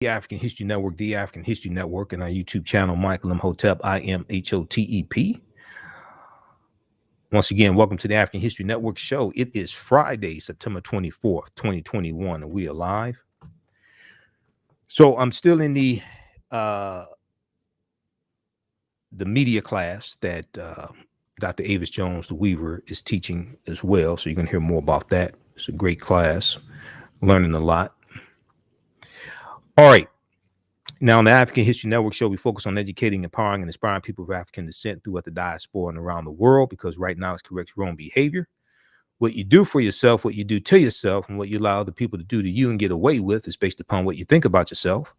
The African History Network, the African History Network, and our YouTube channel, Michael Imhotep, Imhotep. Once again, welcome to the African History Network show. It is Friday, September 24th, 2021, and we are live. So I'm still in the media class that Dr. Avis Jones, the Weaver, is teaching as well. So you're going to hear more about that. It's a great class, learning a lot. All right. Now, on the African History Network show, we focus on educating, empowering, and inspiring people of African descent throughout the diaspora and around the world, because right now it's corrects wrong behavior. What you do for yourself, what you do to yourself, and what you allow other people to do to you and get away with is based upon what you think about yourself.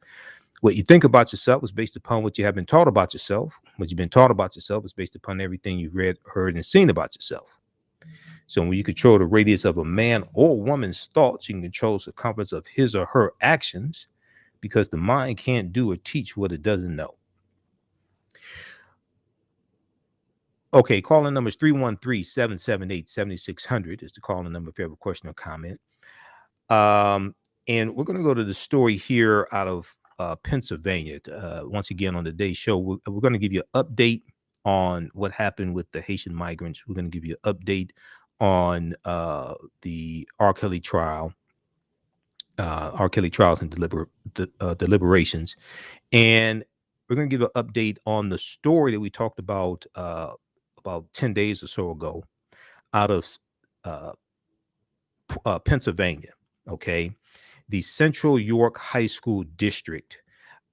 What you think about yourself is based upon what you have been taught about yourself. What you've been taught about yourself is based upon everything you've read, heard, and seen about yourself. So when you control the radius of a man or woman's thoughts, you can control the circumference of his or her actions, because the mind can't do or teach what it doesn't know. Okay, calling number is 313-778-7600 is the calling number if you have a question or comment. And we're going to go to the story here out of Pennsylvania. Once again, on today's show, we're going to give you an update on what happened with the Haitian migrants. We're going to give you an update on the R. Kelly trial. R. Kelly trials and deliberations, and we're going to give an update on the story that we talked about 10 days or so ago out of Pennsylvania. Okay, the Central York High School District,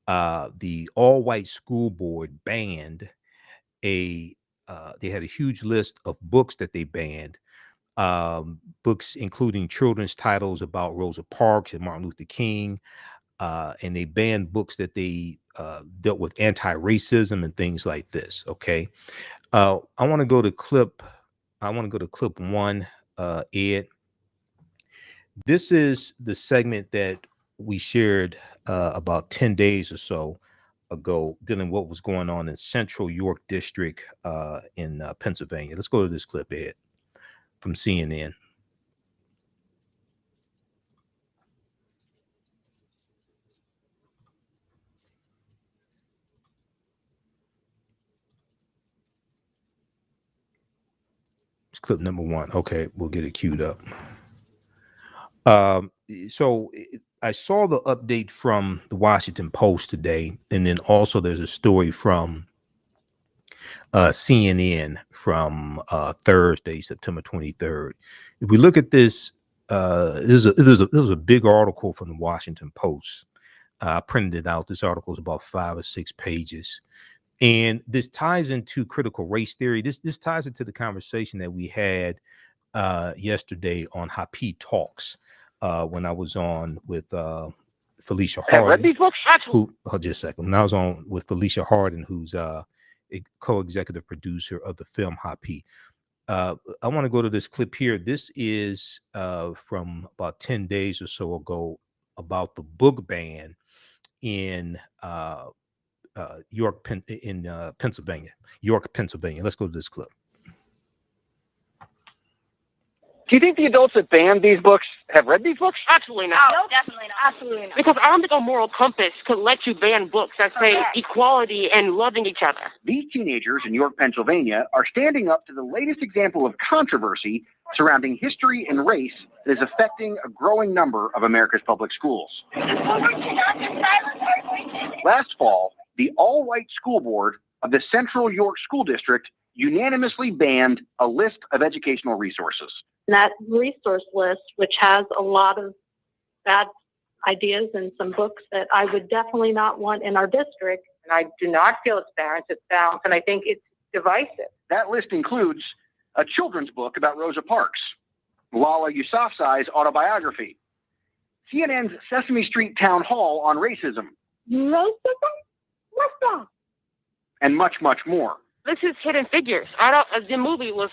the all-white school board banned they had a huge list of books that they banned. Books including children's titles about Rosa Parks and Martin Luther King, and they banned books that they dealt with anti-racism and things like this. Okay, I want to go to clip. I want to go to clip one. Ed, this is the segment that we shared about 10 days or so ago, dealing with what was going on in Central York District in Pennsylvania. Let's go to this clip, Ed, from CNN. It's clip number one. Okay, we'll get it queued up. So I saw the update from the Washington Post today, and then also there's a story from CNN from Thursday, September 23rd. If we look at this, it was a big article from the Washington Post. I printed it out. This article is about 5 or 6 pages. And this ties into critical race theory. This ties into the conversation that we had yesterday on Happy Talks when I was on with Felicia Harden. Read these books? Just a second. When I was on with Felicia Harden, who's a co-executive producer of the film Happy. I want to go to this clip here. This is from about 10 days or so ago about the book ban in Pennsylvania. York, Pennsylvania. Let's go to this clip. Do you think the adults that banned these books have read these books? Absolutely not. No, definitely not. Absolutely not. Because I don't think a moral compass could let you ban books that say equality and loving each other. These teenagers in York, Pennsylvania are standing up to the latest example of controversy surrounding history and race that is affecting a growing number of America's public schools. Last fall, the all-white school board of the Central York School District unanimously banned a list of educational resources. That resource list, which has a lot of bad ideas and some books that I would definitely not want in our district. And I do not feel it's balanced, and I think it's divisive. That list includes a children's book about Rosa Parks, Lala Yousafzai's autobiography, CNN's Sesame Street Town Hall on racism, Racism? What's that? and much, much more. This is Hidden Figures. The movie was,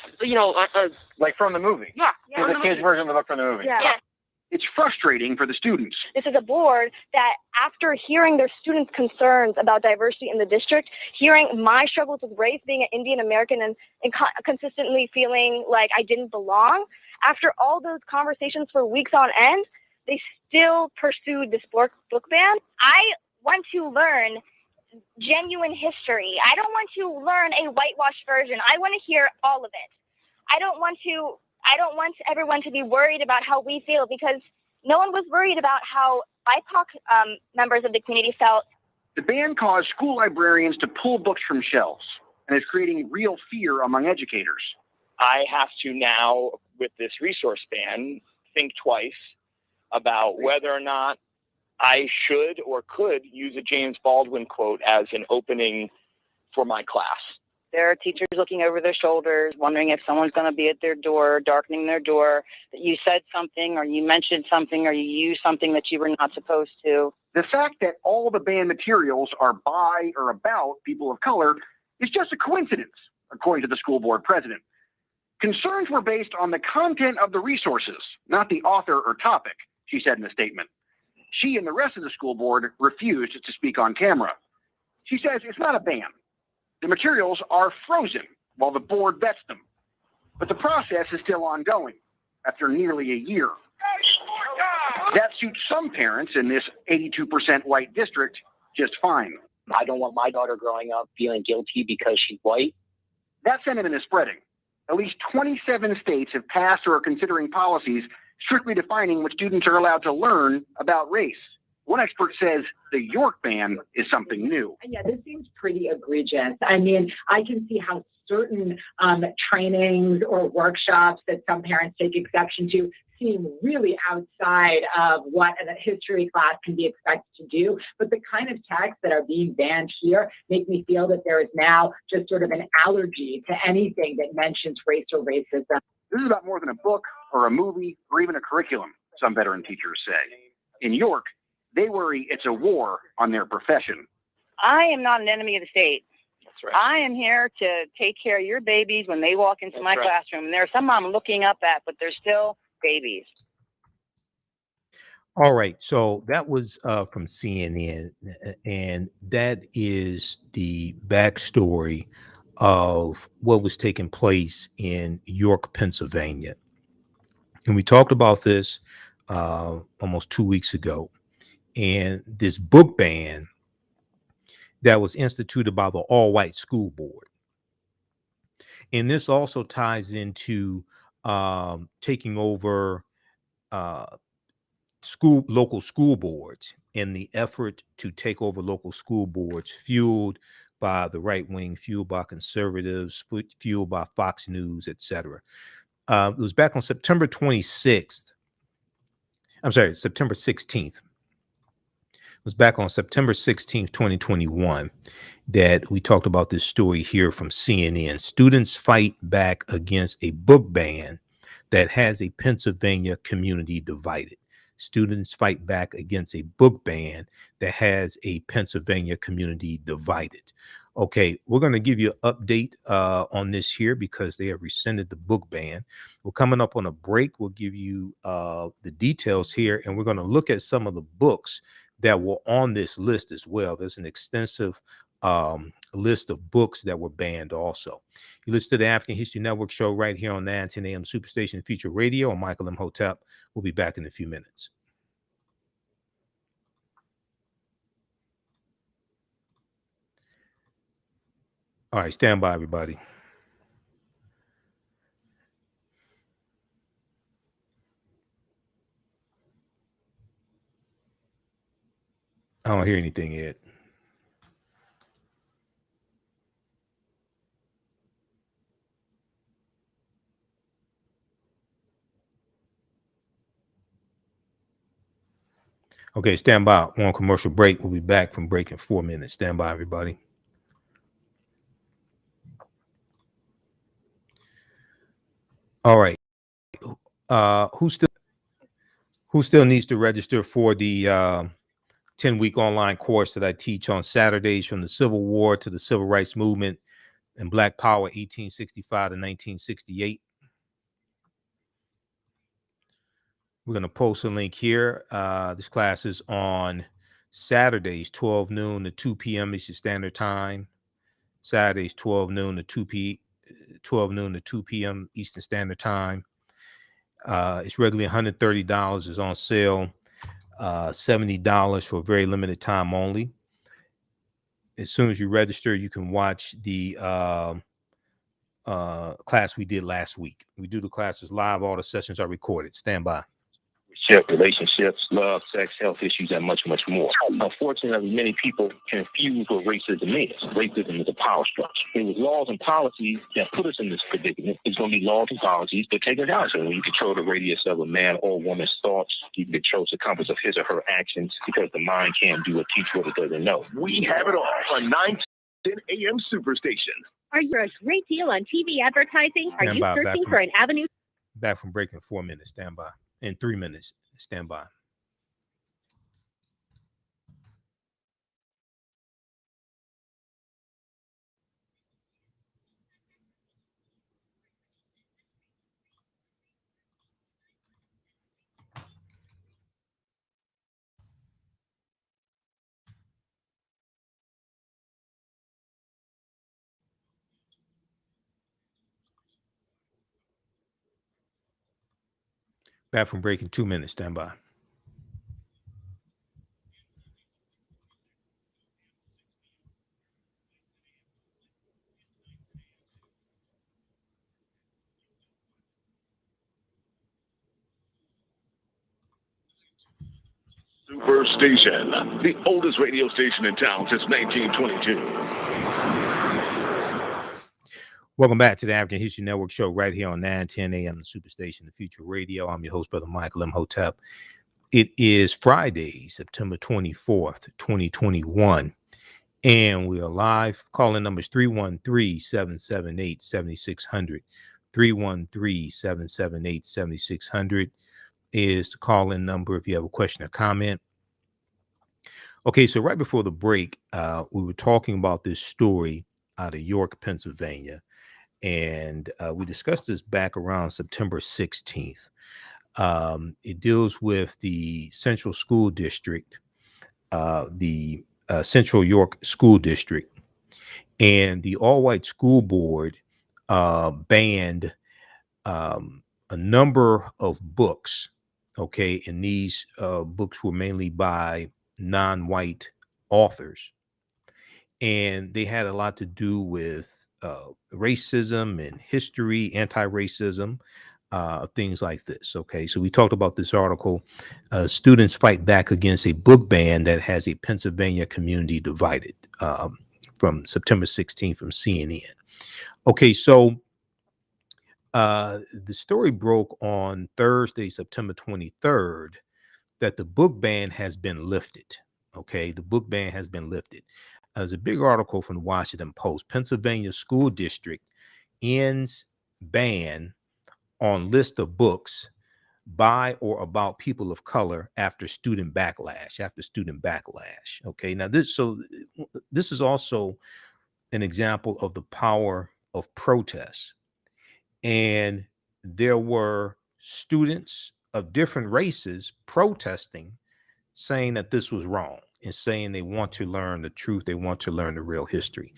Like from the movie? Yeah. So the kids' version of the book from the movie? Yeah. It's frustrating for the students. This is a board that, after hearing their students' concerns about diversity in the district, hearing my struggles with race, being an Indian American and consistently feeling like I didn't belong, after all those conversations for weeks on end, they still pursued this book ban. I want to learn genuine history. I don't want to learn a whitewashed version. I want to hear all of it. I don't want everyone to be worried about how we feel, because no one was worried about how BIPOC members of the community felt. The ban caused school librarians to pull books from shelves and is creating real fear among educators. I have to now, with this resource ban, think twice about whether or not I should or could use a James Baldwin quote as an opening for my class. There are teachers looking over their shoulders, wondering if someone's going to be at their door, darkening their door, that you said something or you mentioned something or you used something that you were not supposed to. The fact that all the banned materials are by or about people of color is just a coincidence, according to the school board president. Concerns were based on the content of the resources, not the author or topic, she said in a statement. She and the rest of the school board refused to speak on camera. She says it's not a ban. The materials are frozen while the board vets them. But the process is still ongoing after nearly a year. That suits some parents in this 82% white district just fine. I don't want my daughter growing up feeling guilty because she's white. That sentiment is spreading. At least 27 states have passed or are considering policies strictly defining what students are allowed to learn about race. One expert says the York ban is something new. Yeah, this seems pretty egregious. I mean, I can see how certain trainings or workshops that some parents take exception to seem really outside of what a history class can be expected to do. But the kind of texts that are being banned here make me feel that there is now just sort of an allergy to anything that mentions race or racism. This is about more than a book or a movie or even a curriculum, some veteran teachers say. In York, they worry it's a war on their profession. I am not an enemy of the state. That's right. I am here to take care of your babies when they walk into my classroom. And there are some I'm looking up at, but they're still babies. All right. So that was from CNN, and that is the backstory of what was taking place in York, Pennsylvania. And we talked about this almost 2 weeks ago. And this book ban that was instituted by the all-white school board. And this also ties into taking over local school boards, in the effort to take over local school boards, fueled by the right wing, fueled by conservatives, fueled by Fox News, etc. It was back on September 26th. I'm sorry, September 16th. It was back on September 16th, 2021, that we talked about this story here from CNN. Students fight back against a book ban that has a Pennsylvania community divided. Students fight back against a book ban that has a Pennsylvania community divided. Okay, we're going to give you an update on this here because they have rescinded the book ban. We're coming up on a break. We'll give you the details here, and we're going to look at some of the books that were on this list as well. There's an extensive list of books that were banned also. You listen to the African History Network show right here on 910 AM Superstation Future Radio. I'm Michael Imhotep. We'll be back in a few minutes. All right, stand by, everybody. I don't hear anything yet. Okay, stand by. We're on commercial break. We'll be back from break in 4 minutes. Stand by, everybody. All right. Who still needs to register for the 10-week online course that I teach on Saturdays from the Civil War to the Civil Rights Movement and Black Power, 1865 to 1968? We're going to post a link here. This class is on Saturdays, 12 noon to 2 p.m. Eastern Standard Time. Saturdays, 12 noon to 2 p.m. Eastern Standard Time. It's regularly $130. It's on sale, $70 for a very limited time only. As soon as you register, you can watch the class we did last week. We do the classes live. All the sessions are recorded. Stand by. Relationships, love, sex, health issues, and much, much more. Unfortunately, many people confuse what racism is. Racism is a power structure. It was laws and policies that put us in this predicament. It's going to be laws and policies that take us out. So when you control the radius of a man or woman's thoughts, you can control the compass of his or her actions, because the mind can't do or teach what it doesn't know. We have it all on 910 AM Superstation. Are you a great deal on TV advertising? Stand Are you by, searching for an avenue? Back from break in 4 minutes. Stand by. In 3 minutes. Stand by. Back from break in 2 minutes. Stand by. Superstation, the oldest radio station in town since 1922. Welcome back to the African History Network show right here on 910 AM, the Superstation, the Future Radio. I'm your host, Brother Michael Imhotep. It is Friday, September 24th, 2021, and we are live. Calling numbers 313-778-7600. 313-778-7600 is the call-in number if you have a question or comment. Okay, so right before the break, we were talking about this story out of York, Pennsylvania, and we discussed this back around September 16th. It deals with the Central School District, the Central York School District, and the all-white school board banned a number of books. Okay, and these books were mainly by non-white authors, and they had a lot to do with racism and history, anti-racism, things like this. Okay, so we talked about this article. Students fight back against a book ban that has a Pennsylvania community divided, from September 16th from CNN. Okay, so the story broke on Thursday, September 23rd, that the book ban has been lifted. Okay, the book ban has been lifted. There's a big article from the Washington Post. Pennsylvania School District ends ban on list of books by or about people of color after student backlash. Okay, now this is also an example of the power of protest. And there were students of different races protesting, saying that this was wrong and saying they want to learn the truth. They want to learn the real history.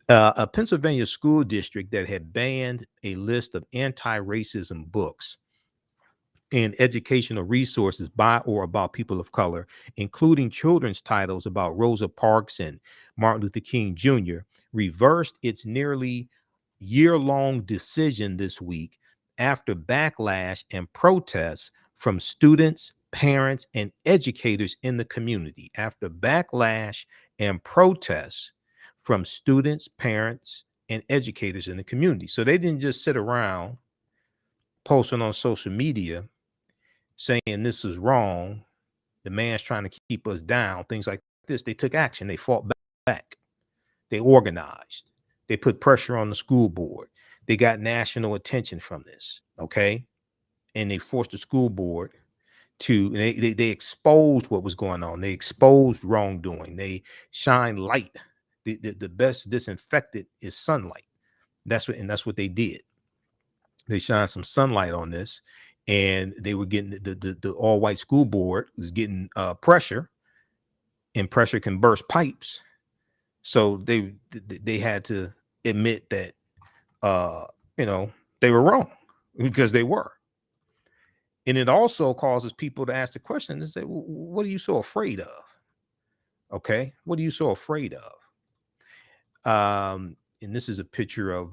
A Pennsylvania school district that had banned a list of anti-racism books and educational resources by or about people of color, including children's titles about Rosa Parks and Martin Luther King Jr., reversed its nearly year-long decision this week after backlash and protests from students, parents, and educators in the community. After backlash and protests from students, parents, and educators in the community. So they didn't just sit around posting on social media saying this is wrong, the man's trying to keep us down, things like this. They took action. They fought back. They organized. They put pressure on the school board. They got national attention from this, okay? And they forced the school board to, they exposed what was going on. They exposed wrongdoing. They shined light. The best disinfectant is sunlight. That's what they did. They shined some sunlight on this, and they were getting the all-white school board was getting pressure, and pressure can burst pipes. So they had to admit that they were wrong, because they were. And it also causes people to ask the question and say, what are you so afraid of? Okay, what are you so afraid of? And this is a picture of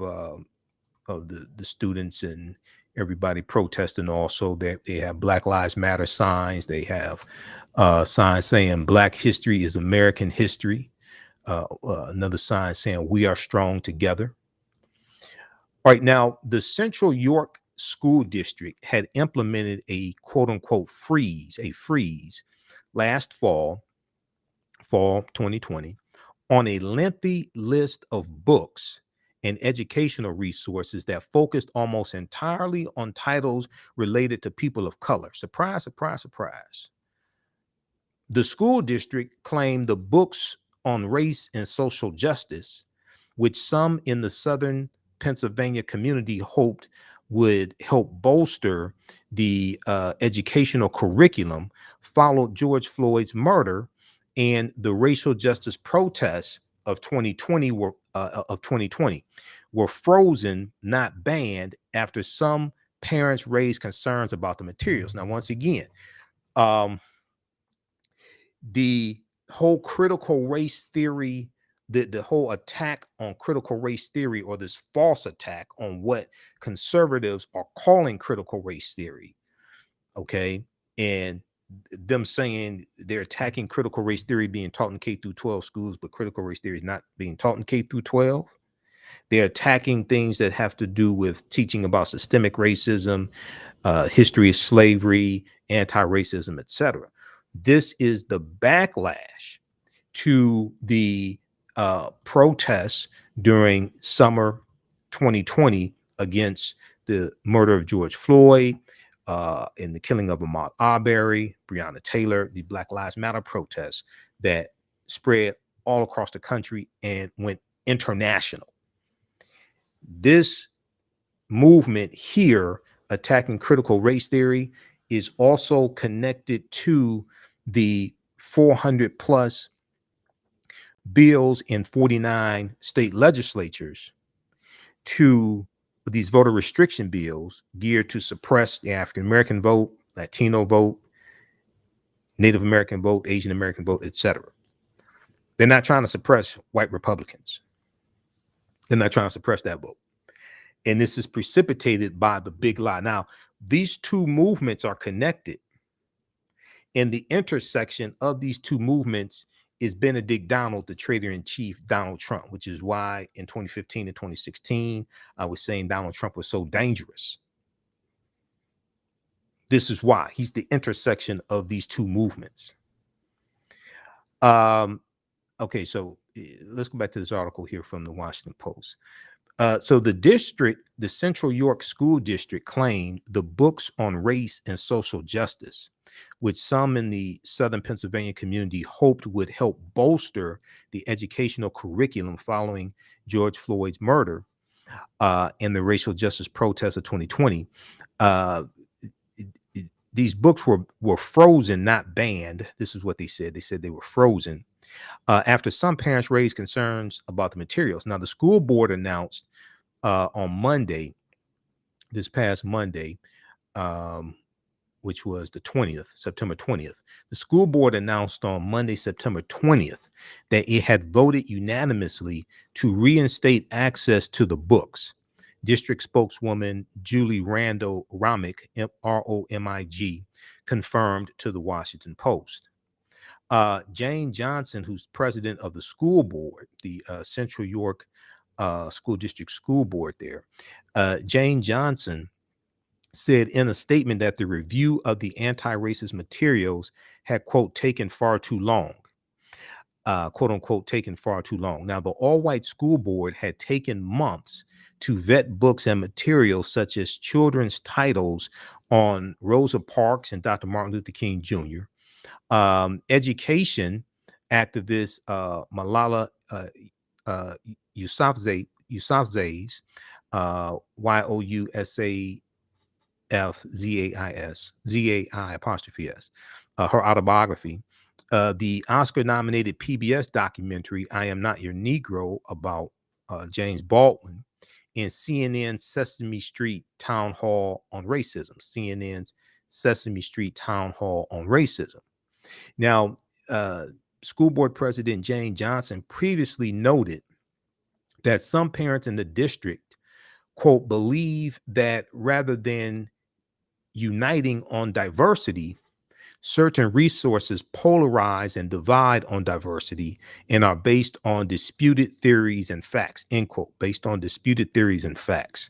the students and everybody protesting. Also, that they have Black Lives Matter signs. They have signs saying Black history is American history. Another sign saying we are strong together. Right now, the Central York School District had implemented a quote unquote freeze last fall 2020, on a lengthy list of books and educational resources that focused almost entirely on titles related to people of color. Surprise, surprise, surprise. The school district claimed the books on race and social justice, which some in the Southern Pennsylvania community hoped would help bolster the educational curriculum, followed George Floyd's murder and the racial justice protests of 2020 were frozen, not banned, after some parents raised concerns about the materials. Now, once again, the whole critical race theory, the whole attack on critical race theory, or this false attack on what conservatives are calling critical race theory, okay, and them saying they're attacking critical race theory being taught in K through 12 schools, but critical race theory is not being taught in K through 12. They're attacking things that have to do with teaching about systemic racism, history of slavery, anti-racism, etc. This is the backlash to the protests during summer 2020 against the murder of George Floyd, and the killing of Ahmaud Arbery, Breonna Taylor, the Black Lives Matter protests that spread all across the country and went international. This movement here, attacking critical race theory, is also connected to the 400 plus bills in 49 state legislatures, to these voter restriction bills geared to suppress the African American vote, Latino vote, Native American vote, Asian American vote, etc. They're not trying to suppress white Republicans. They're not trying to suppress that vote. And this is precipitated by the big lie. Now, these two movements are connected. And the intersection of these two movements is Benedict Donald, the traitor-in-chief, Donald Trump, which is why in 2015 and 2016, I was saying Donald Trump was so dangerous. This is why. He's the intersection of these two movements. Okay, so let's go back to this article here from the Washington Post. So the Central York School District claimed the books on race and social justice, which some in the Southern Pennsylvania community hoped would help bolster the educational curriculum following George Floyd's murder and the racial justice protests of 2020. These books were frozen, not banned. This is what they said. They said they were frozen after some parents raised concerns about the materials. Now, the school board announced on Monday, this past Monday, which was the 20th, September 20th, the school board announced on Monday, September 20th, that it had voted unanimously to reinstate access to the books. District spokeswoman Julie Randall Romig, R-O-M-I-G, confirmed to the Washington Post. Jane Johnson, who's president of the school board, the Central York School District School Board there, Jane Johnson said in a statement that the review of the anti-racist materials had, quote, taken far too long, quote unquote, taken far too long. Now, the all-white school board had taken months to vet books and materials such as children's titles on Rosa Parks and Dr. Martin Luther King Jr., education activist Malala Yousafzai's Yousafzai, her autobiography, the Oscar-nominated PBS documentary "I Am Not Your Negro" about James Baldwin, and CNN's Sesame Street Town Hall on Racism, CNN's Sesame Street Town Hall on Racism. Now, School Board President Jane Johnson previously noted that some parents in the district, quote, believe that rather than uniting on diversity, certain resources polarize and divide on diversity and are based on disputed theories and facts, end quote, based on disputed theories and facts.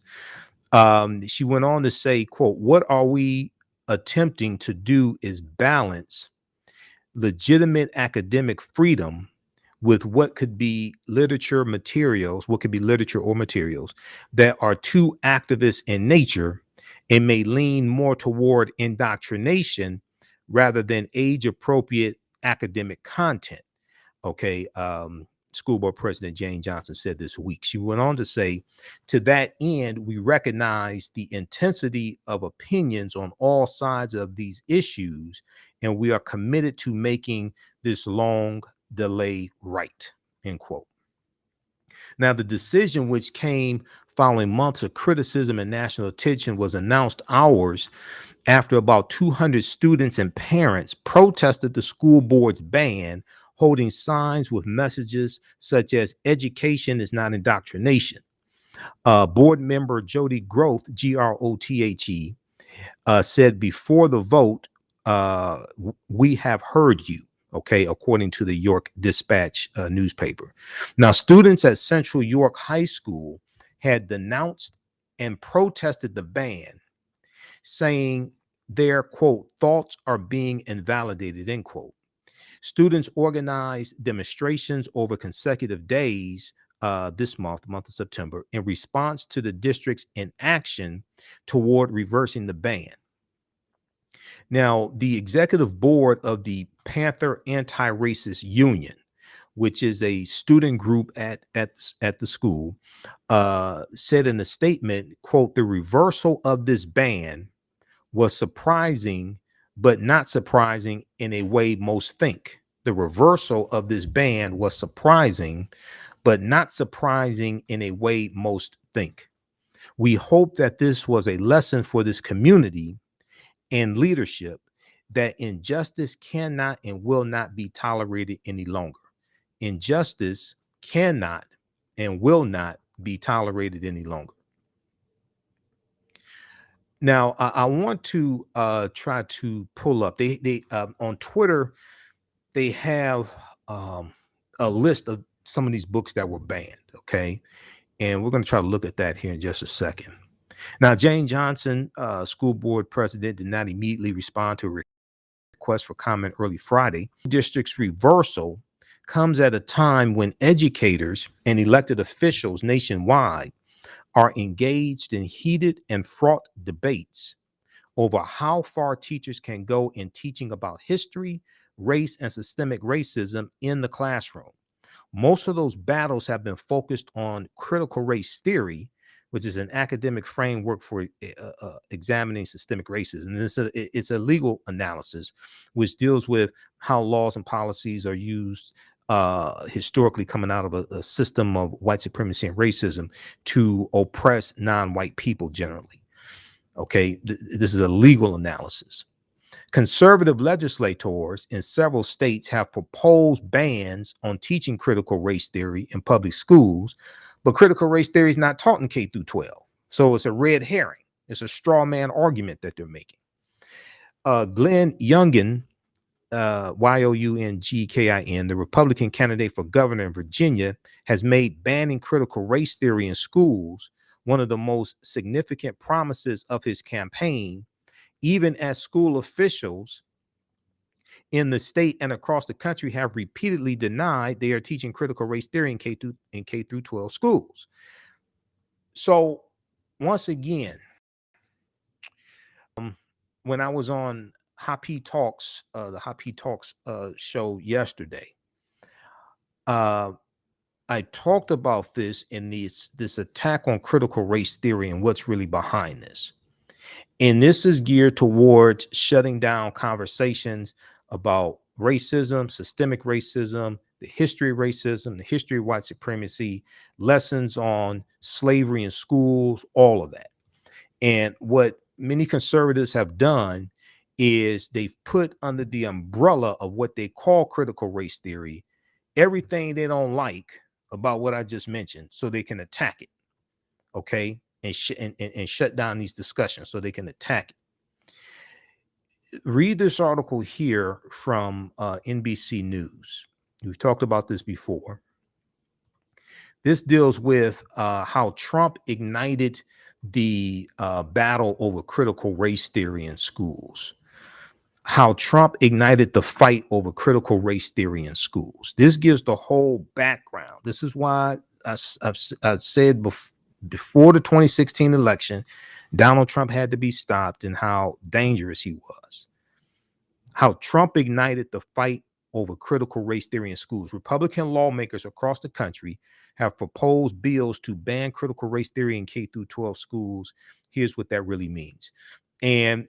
She went on to say, quote, what are we attempting to do is balance legitimate academic freedom with what could be literature or materials that are too activist in nature and may lean more toward indoctrination rather than age appropriate academic content. Okay. School Board President Jane Johnson said this week. She went on to say, to that end, we recognize the intensity of opinions on all sides of these issues, and we are committed to making this long delay right, end quote. Now, the decision, which came following months of criticism and national attention, was announced hours after about 200 students and parents protested the school board's ban, holding signs with messages such as education is not indoctrination. Board member Jody Groth, Grothe, said before the vote, we have heard you. Okay, according to the York Dispatch newspaper. Now, students at Central York High School had denounced and protested the ban, saying their, quote, thoughts are being invalidated, end quote. Students organized demonstrations over consecutive days this month of September, in response to the district's inaction toward reversing the ban. Now, the executive board of the Panther Anti-Racist Union, which is a student group at the school, said in a statement, quote, the reversal of this ban was surprising, but not surprising in a way most think. The reversal of this ban was surprising, but not surprising in a way most think. We hope that this was a lesson for this community and leadership that injustice cannot and will not be tolerated any longer. Injustice cannot and will not be tolerated any longer. Now, I want to try to pull up. They on Twitter, they have a list of some of these books that were banned. Okay, and we're going to try to look at that here in just a second. Now, Jane Johnson, school board president, did not immediately respond to a request for comment early Friday. District's reversal comes at a time when educators and elected officials nationwide are engaged in heated and fraught debates over how far teachers can go in teaching about history, race, and systemic racism in the classroom. Most of those battles have been focused on critical race theory, which is an academic framework for examining systemic racism. And it's a legal analysis which deals with how laws and policies are used historically, coming out of a system of white supremacy and racism to oppress non-white people generally. Okay, this is a legal analysis. Conservative legislators in several states have proposed bans on teaching critical race theory in public schools, but critical race theory is not taught in K through 12. So it's a red herring. It's a straw man argument that they're making. Glenn Youngkin, Youngkin, the Republican candidate for governor in Virginia, has made banning critical race theory in schools one of the most significant promises of his campaign, even as school officials in the state and across the country have repeatedly denied they are teaching critical race theory in K through 12 schools. So once again, when I was on Happy Talks, the Happy Talks show yesterday, I talked about this in this attack on critical race theory and what's really behind this. And this is geared towards shutting down conversations about racism, systemic racism, the history of racism, the history of white supremacy, lessons on slavery in schools, all of that. And what many conservatives have done is they've put under the umbrella of what they call critical race theory everything they don't like about what I just mentioned, so they can attack it. Okay, and shut down these discussions so they can attack it. Read this article here from NBC News. We've talked about this before. This deals with how Trump ignited the battle over critical race theory in schools. How Trump ignited the fight over critical race theory in schools. This gives the whole background. This is why I've said before the 2016 election, Donald Trump had to be stopped and how dangerous he was. How Trump ignited the fight over critical race theory in schools. Republican lawmakers across the country have proposed bills to ban critical race theory in K through 12 schools. Here's what that really means. And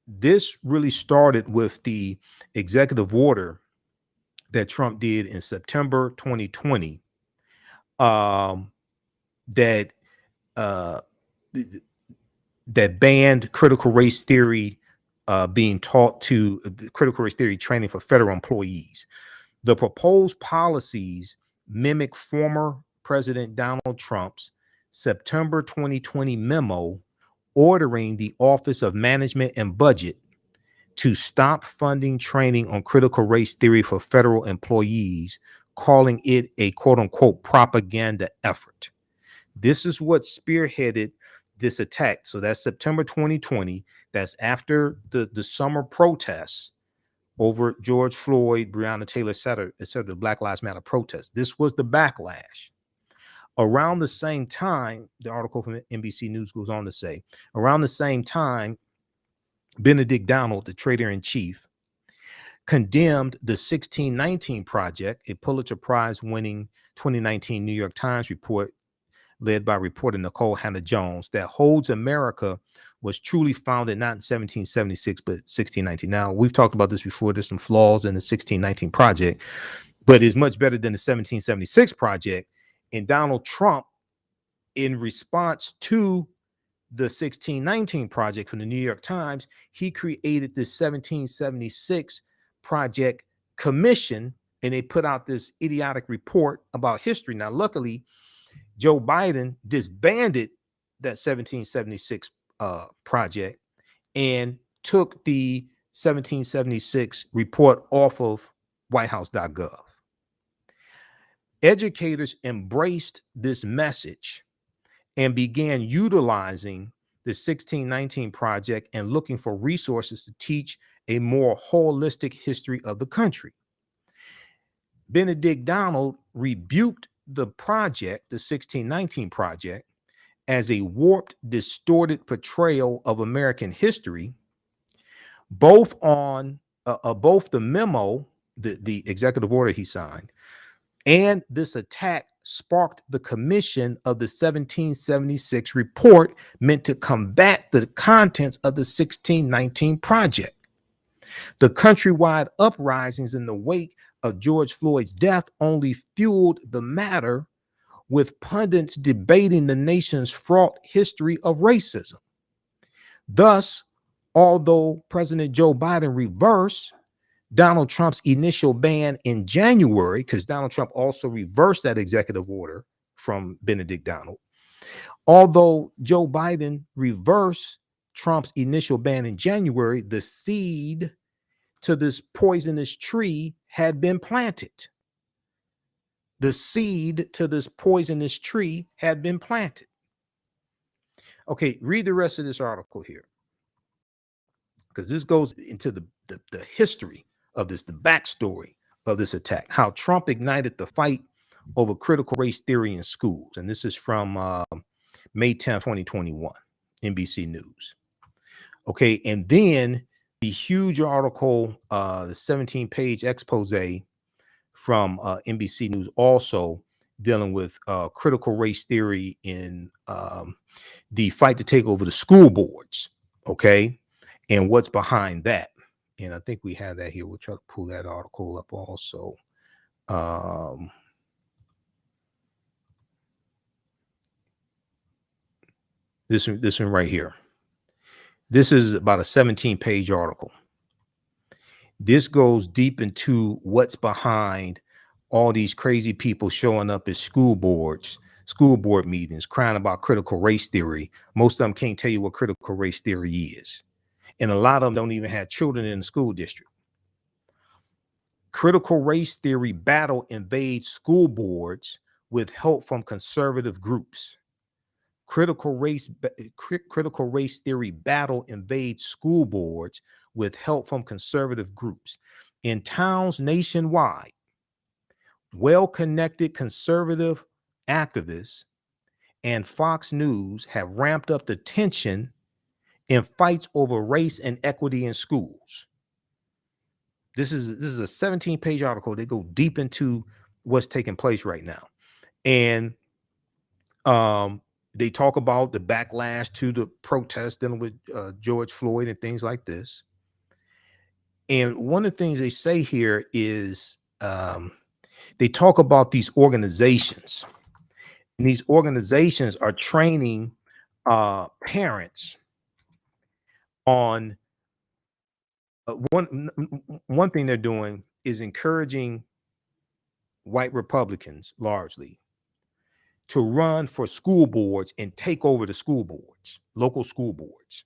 this really started with the executive order that Trump did in September 2020 that banned critical race theory being taught to critical race theory training for federal employees. The proposed policies mimic former President Donald Trump's September 2020 memo ordering the Office of Management and Budget to stop funding training on critical race theory for federal employees, calling it a quote unquote propaganda effort. This is what spearheaded this attack. So that's September 2020. That's after the summer protests over George Floyd, Breonna Taylor, et cetera, the Black Lives Matter protests. This was the backlash. Around the same time, the article from NBC News goes on to say, around the same time, Benedict Donald, the traitor-in-chief, condemned the 1619 Project, a Pulitzer Prize-winning 2019 New York Times report led by reporter Nicole Hannah-Jones that holds America was truly founded not in 1776, but 1619. Now, we've talked about this before. There's some flaws in the 1619 Project, but it's much better than the 1776 Project. And Donald Trump, in response to the 1619 Project from the New York Times, he created this 1776 Project Commission, and they put out this idiotic report about history. Now, luckily, Joe Biden disbanded that 1776 project and took the 1776 report off of whitehouse.gov. Educators embraced this message and began utilizing the 1619 Project and looking for resources to teach a more holistic history of the country. Benedict Donald rebuked the project, the 1619 Project, as a warped, distorted portrayal of American history, both on both the memo, the executive order he signed, and this attack sparked the commission of the 1776 report meant to combat the contents of the 1619 Project. The countrywide uprisings in the wake of George Floyd's death only fueled the matter, with pundits debating the nation's fraught history of racism. Thus, although President Joe Biden reversed Donald Trump's initial ban in January, because Donald Trump also reversed that executive order from Benedict Donald, although Joe Biden reversed Trump's initial ban in January, the seed to this poisonous tree had been planted. The seed to this poisonous tree had been planted. Okay, read the rest of this article here, because this goes into the history of this, the backstory of this attack, how Trump ignited the fight over critical race theory in schools. And this is from May 10th, 2021, NBC News. Okay, and then the huge article, the 17-page expose from NBC News, also dealing with critical race theory in the fight to take over the school boards, okay, and what's behind that. And I think we have that here. We'll try to pull that article up also. This one right here. This is about a 17-page article. This goes deep into what's behind all these crazy people showing up at school board meetings, crying about critical race theory. Most of them can't tell you what critical race theory is. And a lot of them don't even have children in the school district. Critical race theory battle invades school boards with help from conservative groups. Critical race theory battle invades school boards with help from conservative groups. In towns nationwide, well-connected conservative activists and Fox News have ramped up the tension in fights over race and equity in schools. This is a 17-page article. They go deep into what's taking place right now. And they talk about the backlash to the protests dealing with George Floyd and things like this. And one of the things they say here is they talk about these organizations. And these organizations are training parents on one thing they're doing is encouraging white Republicans largely to run for school boards and take over the school boards, local school boards.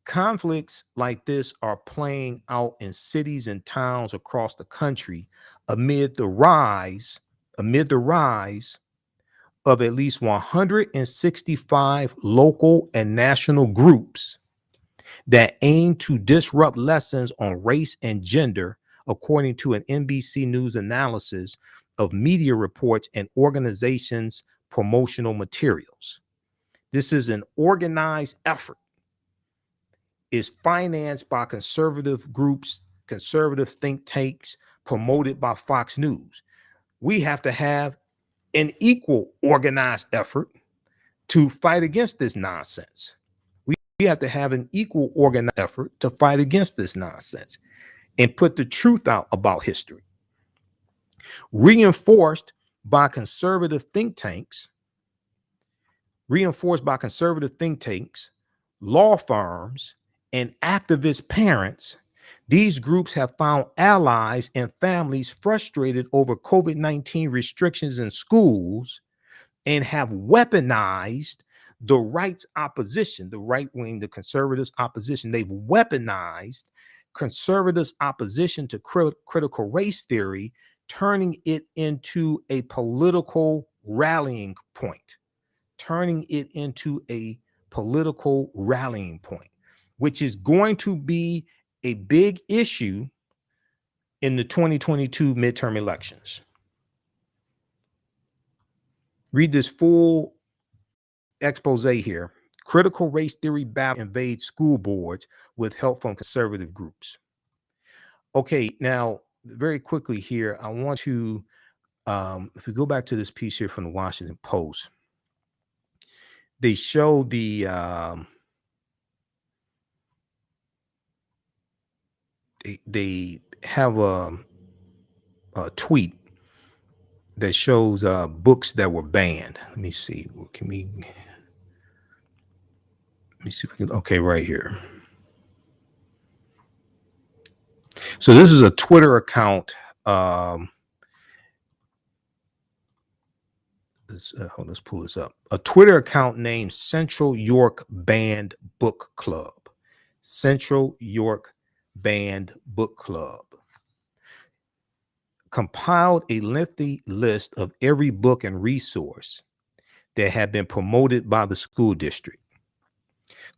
Conflicts like this are playing out in cities and towns across the country amid the rise of at least 165 local and national groups that aim to disrupt lessons on race and gender, according to an NBC News analysis of media reports and organizations' promotional materials. This is an organized effort. It's financed by conservative groups, conservative think tanks, promoted by Fox News. We have to have an equal organized effort to fight against this nonsense. We have to have an equal organized effort to fight against this nonsense and put the truth out about history. Reinforced by conservative think tanks, law firms, and activist parents, these groups have found allies and families frustrated over COVID-19 restrictions in schools and have weaponized the right's opposition, the right wing, the conservatives' opposition. They've weaponized conservatives' opposition to critical race theory, turning it into a political rallying point, which is going to be a big issue in the 2022 midterm elections. Read this full expose here. Critical race theory battle invades school boards with help from conservative groups. Okay, now very quickly here, I want to, if we go back to this piece here from the Washington Post, they show the, they have a tweet that shows books that were banned. Let me see. Let me see if we can. Okay, right here. So this is a Twitter account. Let's pull this up. A Twitter account named Central York Banned Book Club. Central York Banned Book Club compiled a lengthy list of every book and resource that had been promoted by the school district.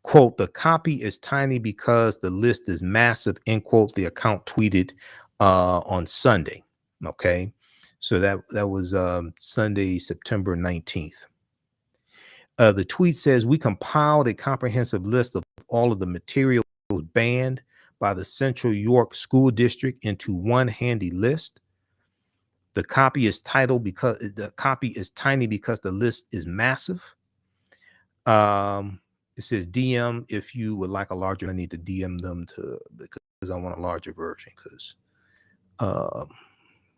Quote, the copy is tiny because the list is massive, end quote, the account tweeted on Sunday. Okay, so that was Sunday, September 19th. The tweet says, we compiled a comprehensive list of all of the materials banned by the Central York School District into one handy list. The copy is titled because the copy is tiny because the list is massive. It says DM if you would like a larger. I need to DM them because I want a larger version because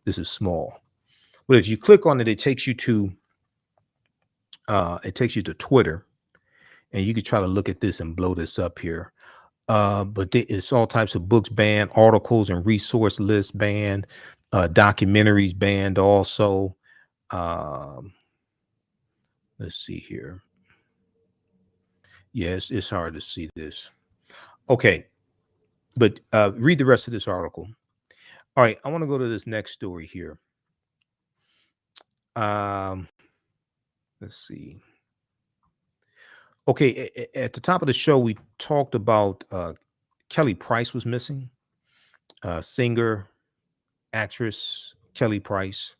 this is small. But if you click on it, it takes you to Twitter, and you could try to look at this and blow this up here. But it's all types of books banned, articles and resource lists banned, documentaries banned also. Let's see here. Yes, it's hard to see this. Okay, but read the rest of this article. All right, I want to go to this next story here. Let's see. Okay, at the top of the show, we talked about Kelly Price was missing. Singer, actress Kelly Price.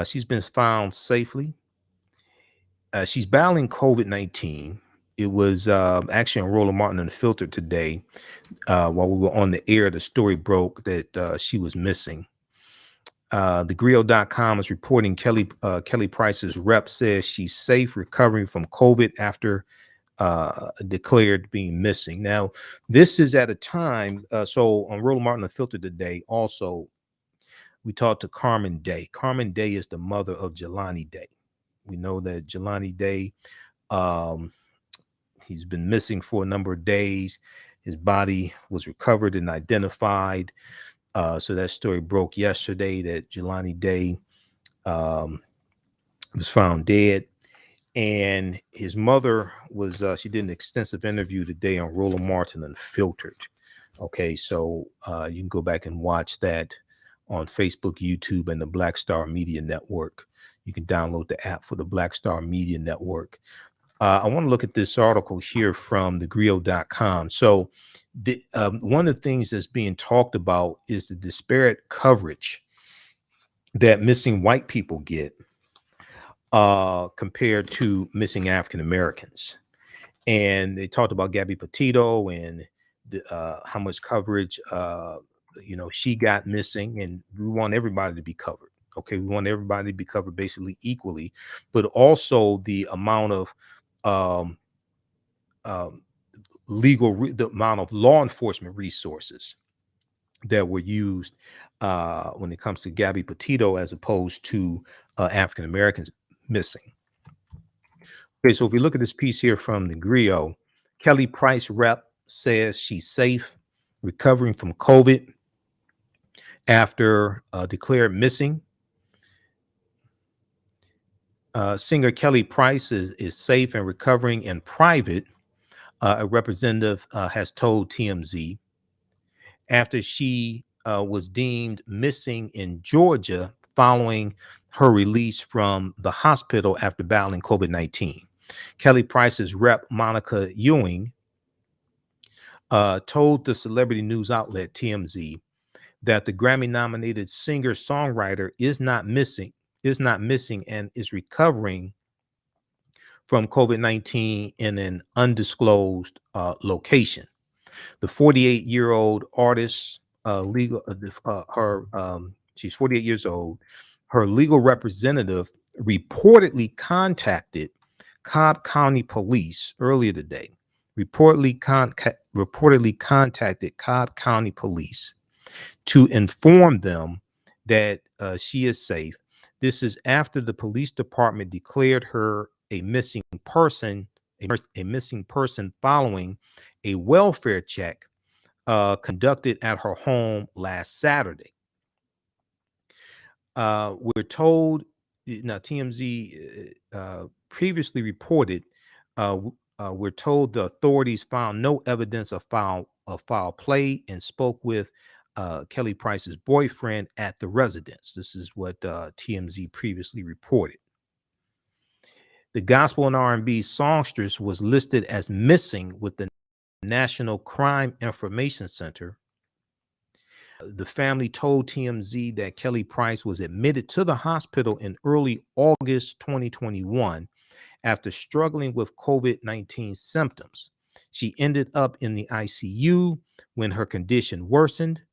She's been found safely. She's battling COVID-19. It was actually on Roland Martin Unfiltered today. While we were on the air, the story broke that she was missing. TheGrio.com is reporting Kelly Price's rep says she's safe, recovering from COVID after declared being missing. Now, this is at a time, so on Roland Martin Unfiltered today, also, we talked to Carmen Day. Carmen Day is the mother of Jelani Day. We know that Jelani Day, he's been missing for a number of days. His body was recovered and identified. So that story broke yesterday that Jelani Day was found dead. And his mother was, she did an extensive interview today on Roland Martin Unfiltered. Okay, so you can go back and watch that on Facebook, YouTube, and the Black Star Media Network. You can download the app for the Black Star Media Network. I want to look at this article here from thegrio.com. So one of the things that's being talked about is the disparate coverage that missing white people get compared to missing African Americans. And they talked about Gabby Petito and how much coverage she got missing, and we want everybody to be covered. Okay, we want everybody to be covered basically equally, but also the amount of the amount of law enforcement resources that were used when it comes to Gabby Petito as opposed to African Americans missing. Okay, so if we look at this piece here from the Grio, Kelly Price rep says she's safe, recovering from COVID after declared missing. Singer Kelly Price is safe and recovering in private, a representative has told TMZ, after she was deemed missing in Georgia following her release from the hospital after battling COVID-19. Kelly Price's rep, Monica Ewing, told the celebrity news outlet TMZ that the Grammy-nominated singer-songwriter is not missing and is recovering from COVID-19 in an undisclosed location. The 48-year-old artist, she's 48 years old. Her legal representative reportedly contacted Cobb County Police earlier today. Reportedly contacted Cobb County Police to inform them that she is safe. This is after the police department declared her a missing person following a welfare check conducted at her home last Saturday. We're told, now TMZ previously reported, we're told the authorities found no evidence of foul play and spoke with Kelly Price's boyfriend at the residence. This is what TMZ previously reported. The gospel and R&B songstress was listed as missing with the National Crime Information Center. The family told TMZ that Kelly Price was admitted to the hospital in early August 2021 after struggling with COVID-19 symptoms. She ended up in the ICU when her condition worsened.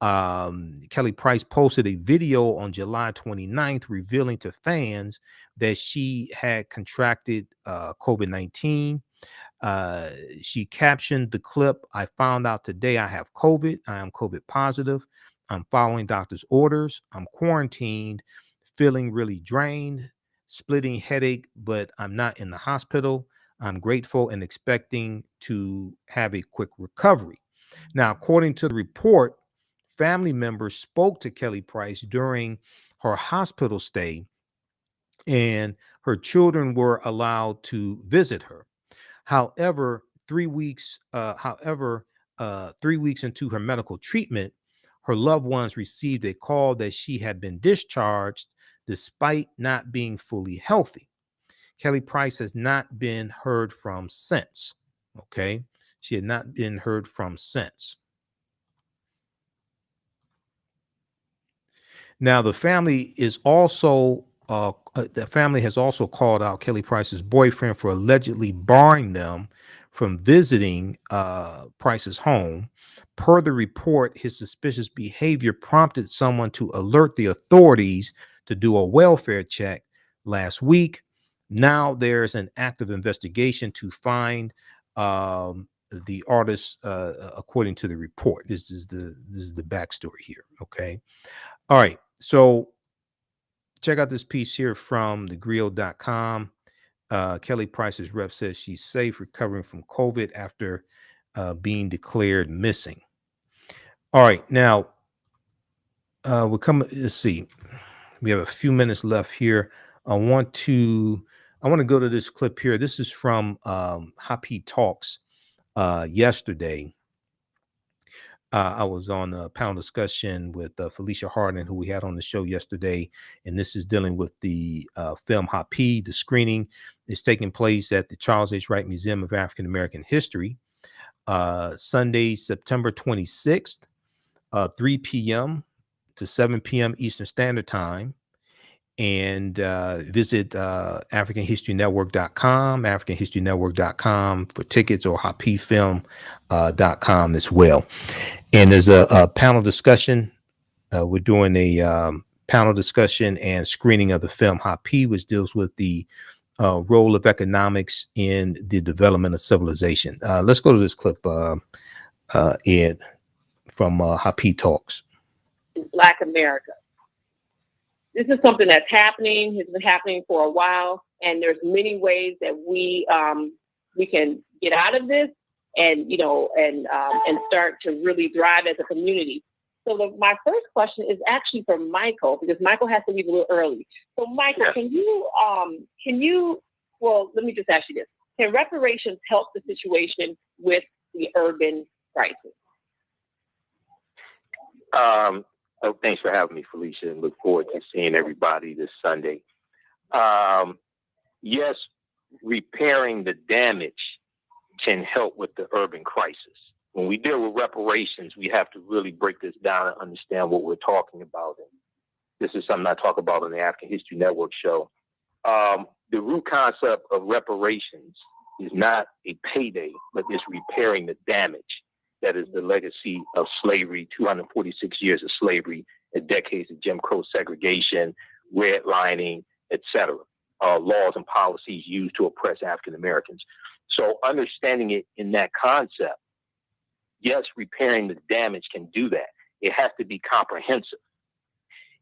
Kelly Price posted a video on July 29th revealing to fans that she had contracted COVID-19. She captioned the clip, "I found out today I have COVID. I am COVID positive. I'm following doctor's orders. I'm quarantined, feeling really drained, splitting headache, but I'm not in the hospital. I'm grateful and expecting to have a quick recovery. Now, according to the report, family members spoke to Kelly Price during her hospital stay, and her children were allowed to visit her. However, 3 weeks into her medical treatment, her loved ones received a call that she had been discharged despite not being fully healthy. Kelly Price has not been heard from since. Okay. She had not been heard from since. Now, the family has also called out Kelly Price's boyfriend for allegedly barring them from visiting Price's home. Per the report, his suspicious behavior prompted someone to alert the authorities to do a welfare check last week. Now there's an active investigation to find the artist, according to the report. This is the backstory here. Okay. All right. So check out this piece here from thegrio.com. Kelly Price's rep says she's safe, recovering from COVID after being declared missing. All right. Now, we're coming. Let's see. We have a few minutes left here. I want to go to this clip here. This is from Happy Talks yesterday. I was on a panel discussion with Felicia Hardin, who we had on the show yesterday, and this is dealing with the film Happy. The screening is taking place at the Charles H. Wright Museum of African American History, Sunday, September 26th, 3 p.m. to 7 p.m. Eastern Standard Time. And visit AfricanHistoryNetwork.com, AfricanHistoryNetwork.com for tickets, or HappyFilm.com as well. And there's a panel discussion. We're doing a panel discussion and screening of the film Happy, which deals with the role of economics in the development of civilization. Let's go to this clip, Ed, from Happy Talks. Black America. This is something that's happening, has been happening for a while, and there's many ways that we can get out of this and start to really thrive as a community. So my first question is actually for Michael, because Michael has to leave a little early. So Michael, let me just ask you this. Can reparations help the situation with the urban crisis? Oh, thanks for having me, Felicia, and look forward to seeing everybody this Sunday. Yes, repairing the damage can help with the urban crisis. When we deal with reparations, we have to really break this down and understand what we're talking about. And this is something I talk about on the African History Network show. The root concept of reparations is not a payday, but it's repairing the damage. That is the legacy of slavery, 246 years of slavery, decades of Jim Crow segregation, redlining, etc. Laws and policies used to oppress African Americans. So understanding it in that concept, yes, repairing the damage can do that. It has to be comprehensive.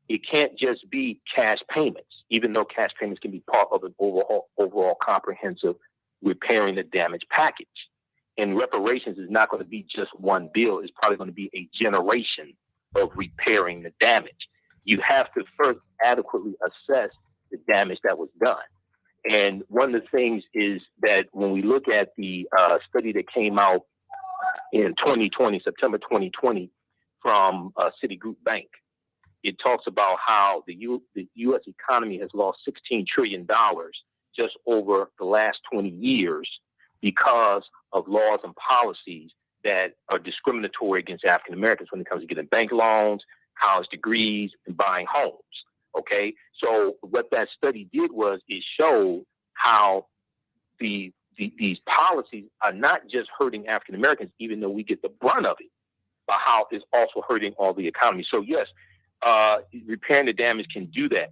It can't just be cash payments, even though cash payments can be part of an overall comprehensive repairing the damage package. And reparations is not going to be just one bill. It's probably going to be a generation of repairing the damage. You have to first adequately assess the damage that was done. And one of the things is that when we look at the study that came out in 2020, September 2020, from Citigroup Bank, it talks about how the U.S. economy has lost $16 trillion just over the last 20 years because of laws and policies that are discriminatory against African Americans when it comes to getting bank loans, college degrees, and buying homes. Okay, so what that study did was it showed how these policies are not just hurting African Americans, even though we get the brunt of it, but how it's also hurting all the economy. So yes, repairing the damage can do that.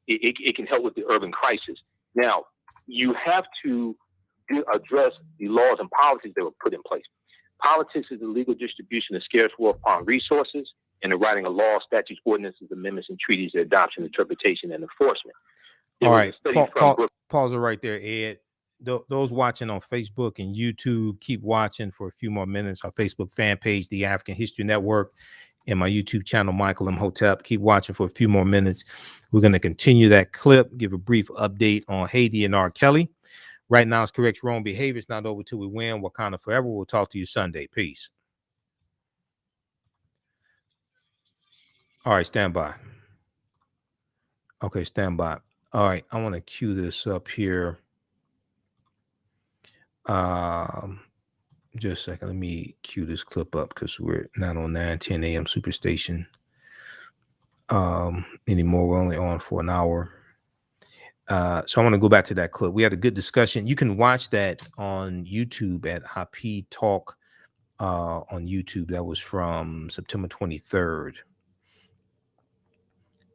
It can help with the urban crisis. Now, you have to address the laws and policies that were put in place. Politics is the legal distribution of scarce wealth upon resources, and the writing of laws, statutes, ordinances, amendments, and treaties, their adoption, interpretation, and enforcement. All right, pause it right there, Ed. those watching on Facebook and YouTube, keep watching for a few more minutes. Our Facebook fan page, The African History Network, and my YouTube channel, Michael Imhotep. Keep watching for a few more minutes. We're going to continue that clip, give a brief update on Haiti and R. Kelly. Right now, it's correct wrong behavior. It's not over till we win. Wakanda forever. We'll talk to you Sunday. Peace. All right, stand by. Okay, stand by. All right, I want to cue this up here. Just a second. Let me cue this clip up because we're not on 9:10 a.m. Superstation anymore. We're only on for an hour. So I want to go back to that clip. We had a good discussion. You can watch that on YouTube at Happy Talk on YouTube. That was from September 23rd.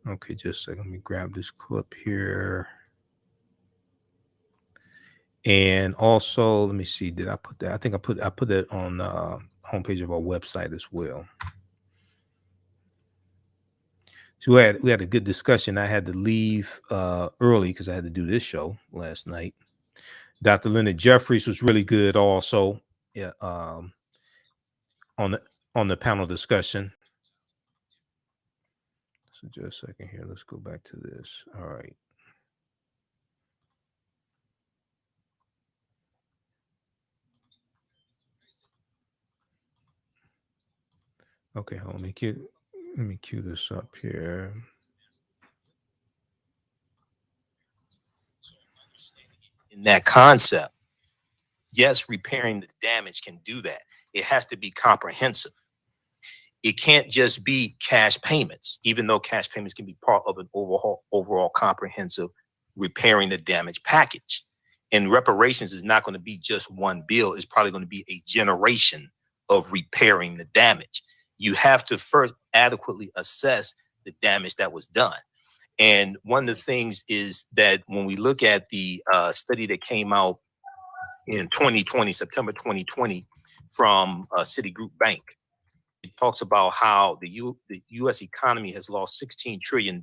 Okay, just a second. Let me grab this clip here. And also, let me see. Did I put that? I think I put that on the homepage of our website as well. So we had a good discussion. I had to leave early because I had to do this show last night. Dr. Leonard Jeffries was really good also. Yeah, on the panel discussion. So just a second here. Let's go back to this. All right. Okay, hold on. Let me cue this up here. In that concept, yes, repairing the damage can do that. It has to be comprehensive. It can't just be cash payments, even though cash payments can be part of an overall comprehensive repairing the damage package. And reparations is not going to be just one bill. It's probably going to be a generation of repairing the damage. You have to first adequately assess the damage that was done. And one of the things is that when we look at the study that came out in 2020, September 2020, from Citigroup Bank, it talks about how the U.S. economy has lost $16 trillion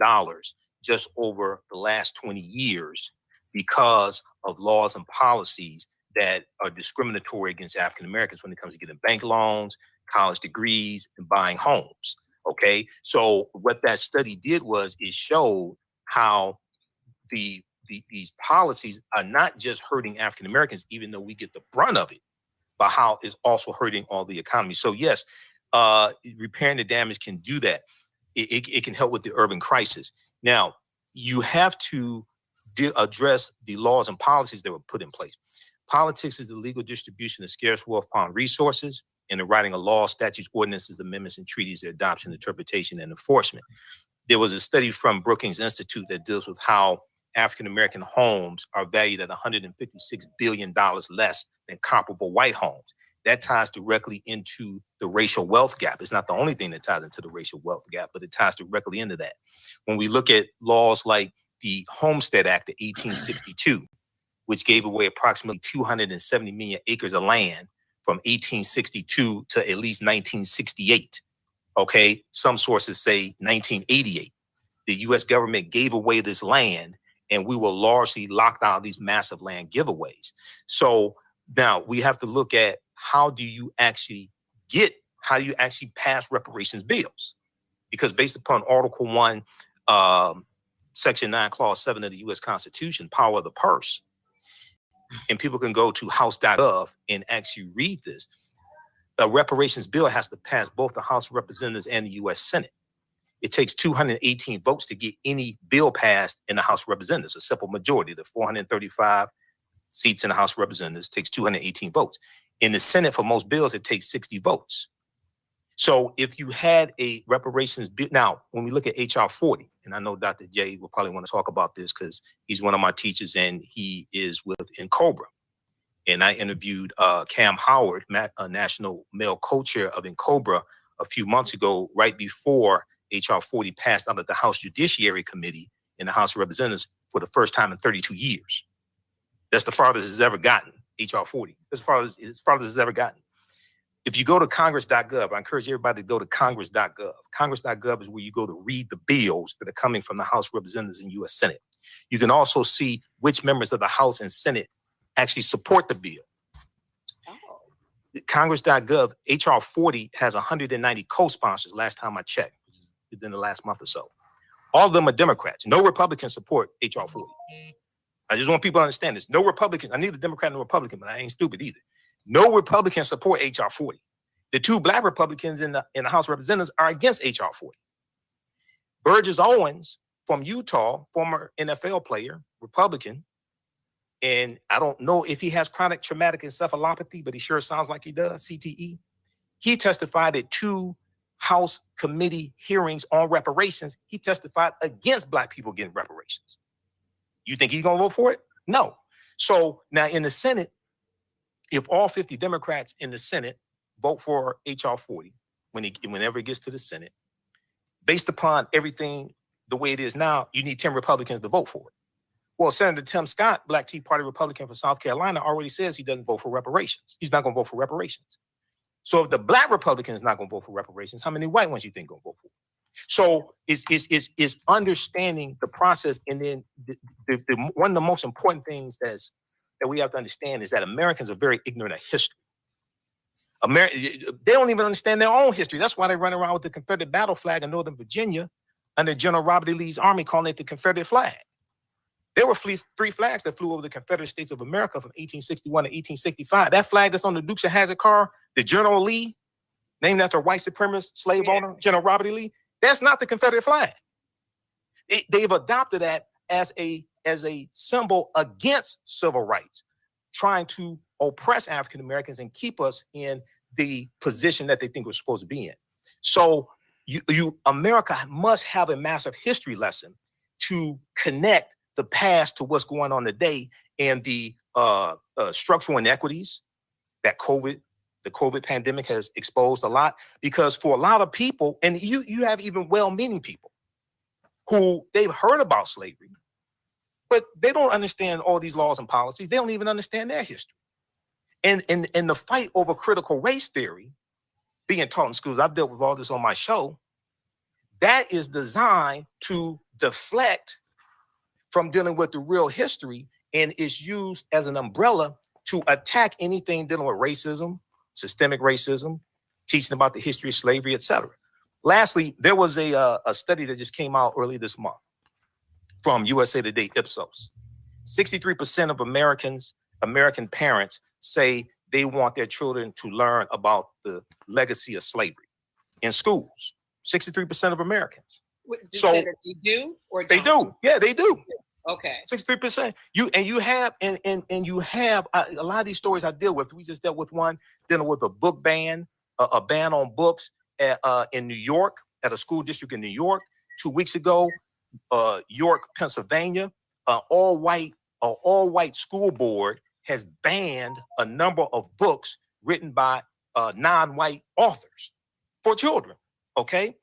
just over the last 20 years because of laws and policies that are discriminatory against African Americans when it comes to getting bank loans, college degrees, and buying homes. Okay, so what that study did was it showed how these policies are not just hurting African Americans, even though we get the brunt of it, but how it's also hurting all the economy. So yes, repairing the damage can do that. It can help with the urban crisis. Now, you have to address the laws and policies that were put in place. Politics is the legal distribution of scarce wealth upon resources, and the writing of laws, statutes, ordinances, amendments, and treaties, their adoption, interpretation, and enforcement. There was a study from Brookings Institute that deals with how African-American homes are valued at $156 billion less than comparable white homes. That ties directly into the racial wealth gap. It's not the only thing that ties into the racial wealth gap, but it ties directly into that. When we look at laws like the Homestead Act of 1862, which gave away approximately 270 million acres of land from 1862 to at least 1968. Okay, some sources say 1988. The U.S. government gave away this land, and we were largely locked out of these massive land giveaways. So now we have to look at how do you actually pass reparations bills? Because based upon Article 1, Section 9, Clause 7 of the U.S. Constitution, power of the purse, and people can go to house.gov and actually read this, a reparations bill has to pass both the House of Representatives and the U.S. Senate. It takes 218 votes to get any bill passed in the House of Representatives, a simple majority. The 435 seats in the House of Representatives takes 218 votes. In the Senate, for most bills, it takes 60 votes. So if you had a reparations bill, now, when we look at H.R. 40, and I know Dr. J will probably want to talk about this because he's one of my teachers and he is in Cobra. And I interviewed Cam Howard, National Male Co-Chair of Cobra, a few months ago, right before H.R. 40 passed out of the House Judiciary Committee in the House of Representatives for the first time in 32 years. That's the farthest it's ever gotten, H.R. 40. As far as it's ever gotten. If you go to congress.gov, I encourage everybody to go to congress.gov. Congress.gov is where you go to read the bills that are coming from the House of Representatives and U.S. Senate. You can also see which members of the House and Senate actually support the bill. Congress.gov, HR 40 has 190 co-sponsors last time I checked, within the last month or so. All of them are Democrats. No Republicans support HR 40. I just want people to understand this. No Republicans, I need a Democrat and a Republican, but I ain't stupid either. No Republicans support HR 40. The two black Republicans in the House of Representatives are against HR 40. Burgess Owens from Utah, former NFL player, Republican, and I don't know if he has chronic traumatic encephalopathy, but he sure sounds like he does, CTE. He testified at 2 House committee hearings on reparations. He testified against black people getting reparations. You think he's going to vote for it? No. So now in the Senate, if all 50 Democrats in the Senate vote for HR 40, whenever it gets to the Senate, based upon everything the way it is now, you need 10 Republicans to vote for it. Well, Senator Tim Scott, Black Tea Party Republican from South Carolina, already says he doesn't vote for reparations. He's not going to vote for reparations. So if the black Republican is not going to vote for reparations, how many white ones you think going to vote for it? So it's understanding the process. And then one of the most important things that we have to understand is that Americans are very ignorant of history. They don't even understand their own history. That's why they run around with the Confederate battle flag in Northern Virginia under General Robert E. Lee's army, calling it the Confederate flag. There were 3 flags that flew over the Confederate States of America from 1861 to 1865. That flag that's on the Dukes of Hazzard car, the General Lee, named after a white supremacist slave owner, General Robert E. Lee, that's not the Confederate flag. They've adopted that as a symbol against civil rights, trying to oppress African Americans and keep us in the position that they think we're supposed to be in. So America must have a massive history lesson to connect the past to what's going on today and the structural inequities that the COVID pandemic has exposed a lot. Because for a lot of people, and you have even well-meaning people who they've heard about slavery, but they don't understand all these laws and policies. They don't even understand their history. And the fight over critical race theory being taught in schools, I've dealt with all this on my show, that is designed to deflect from dealing with the real history and is used as an umbrella to attack anything dealing with racism, systemic racism, teaching about the history of slavery, etc. Lastly, there was a study that just came out early this month from USA Today Ipsos. 63% of American parents say they want their children to learn about the legacy of slavery in schools. 63% of Americans. So they do or don't? They do. Yeah, they do. Okay. 63%. You have a lot of these stories I deal with. We just dealt with one dealing with a book ban, a ban on books in New York, at a school district in New York. 2 weeks ago, York, Pennsylvania, all white school board has banned a number of books written by non-white authors for children. Okay.